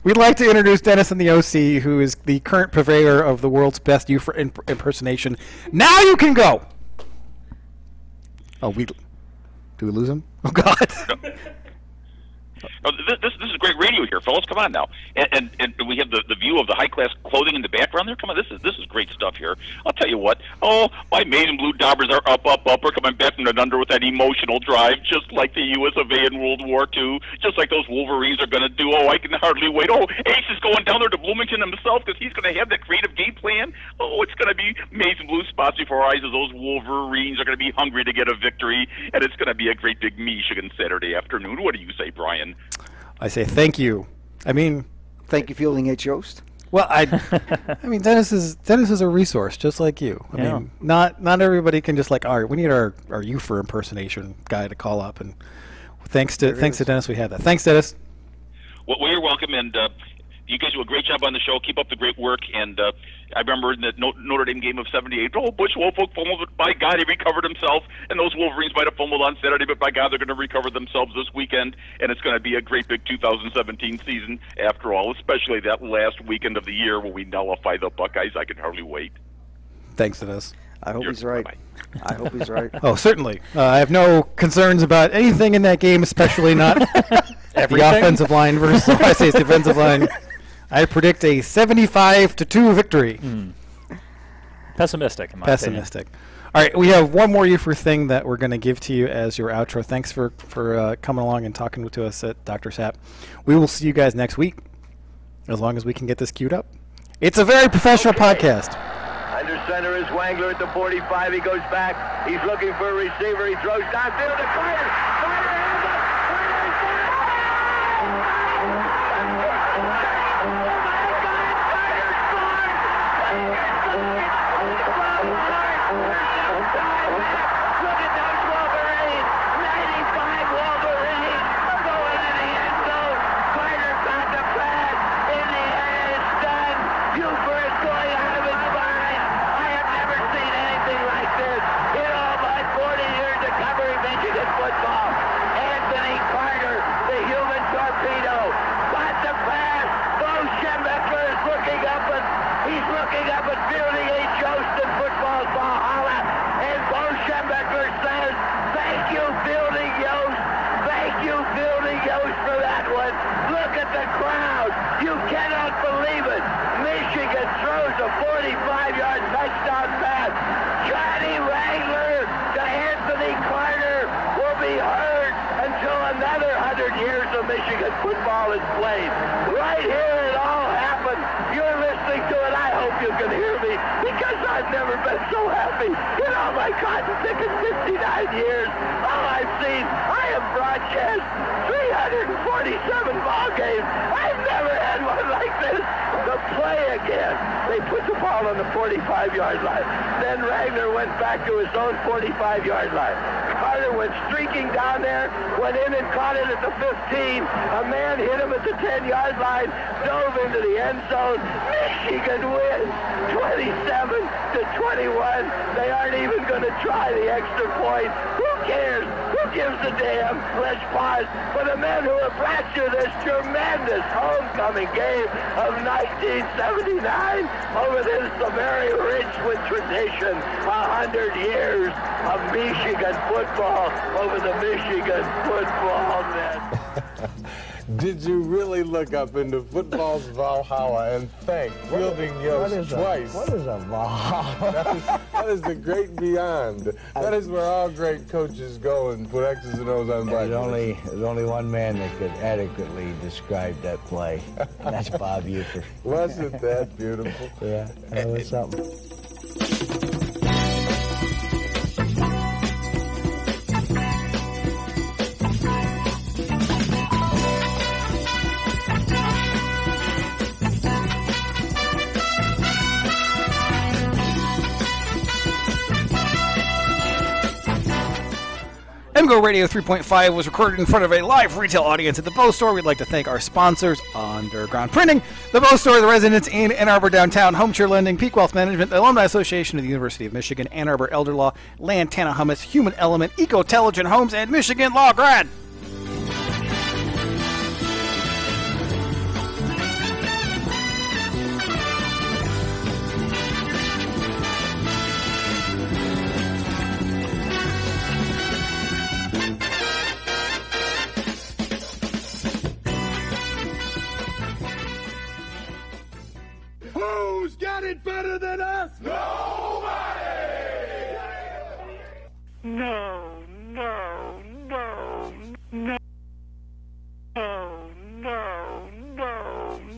We'd like to introduce Dennis in the OC, who is the current purveyor of the world's best impersonation. Now you can go. Oh, do we lose him? Oh God. Oh, this is great radio here, fellas. Come on now, and we have the view of the high class clothing in the background there. Come on, this is great stuff here. I'll tell you what. Oh, my maize and blue Daubers are up. We're coming back from the under with that emotional drive, just like the U.S. of A. in World War II, just like those Wolverines are going to do. Oh, I can hardly wait. Oh, Ace is going down there to Bloomington himself because he's going to have that creative game plan. Oh, it's going to be maize and blue spots before our eyes as those Wolverines are going to be hungry to get a victory, and it's going to be a great big Michigan Saturday afternoon. What do you say, Brian? I say thank you. Thank you, Fielding H. Yost. Well, Dennis is a resource just like you. I mean, not everybody can just all right, we need our Ufer impersonation guy to call up, and thanks to Dennis we have that. Thanks, Dennis. Well, you're welcome, and you guys do a great job on the show. Keep up the great work, and I remember in the Notre Dame game of '78. Oh, Butch Wofolk fumbled, but by God, he recovered himself. And those Wolverines might have fumbled on Saturday, but by God, they're going to recover themselves this weekend. And it's going to be a great big 2017 season after all, especially that last weekend of the year when we nullify the Buckeyes. I can hardly wait. Thanks, Dennis. I hope he's right. I hope he's right. Oh, certainly. I have no concerns about anything in that game, especially not the offensive line versus Ohio State's defensive line. I predict a 75-2 victory. Pessimistic, in my opinion. All right, we have one more Ufer thing that we're going to give to you as your outro. Thanks for coming along and talking to us at Dr. Sapp. We will see you guys next week, as long as we can get this queued up. It's a very professional podcast. Under center is Wangler at the 45. He goes back. He's looking for a receiver. He throws downfield to Carter. Carter hands up. You cannot believe it. Michigan throws a 45-yard touchdown pass. Johnny Wrangler to Anthony Carter will be heard until another 100 years of Michigan football is played. Right here it all happened. You're listening to it. I hope you can hear me because I've never been so happy in all my cotton picking 59 years. All I've seen, I have broadcast 347 ball games. I've never had one like this. The play again. They put the ball on the 45-yard line. Then Wagner went back to his own 45-yard line. Carter went streaking down there, went in and caught it at the 15. A man hit him at the 10-yard line, dove into the end zone. Michigan wins 27-21. They aren't even going to try the extra point. Who cares? Who gives a damn? Let's pause for the men who have brought you this tremendous homecoming game of 1979 over this very rich with tradition, 100 years of Michigan football over the Michigan football net. Did you really look up into football's Valhalla and thank Fielding Yost twice? What is a Valhalla? That is the great beyond. That is where all great coaches go and put X's and O's on black. There's only one man that could adequately describe that play, and that's Bob Uecker. Wasn't that beautiful? Yeah, that was something. MGoRadio 3.5 was recorded in front of a live retail audience at the Bow Store. We'd like to thank our sponsors, Underground Printing, the Bow Store, the residents in Ann Arbor Downtown, Home Cheer Lending, Peak Wealth Management, the Alumni Association of the University of Michigan, Ann Arbor Elder Law, Lantana Hummus, Human Element, Eco-Telligent Homes, and Michigan Law Grad. Who's got it better than us? Nobody! No, no, no, no, no, no,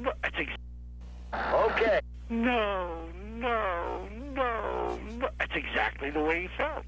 no. Okay. No, no, no, no. That's exactly the way he felt.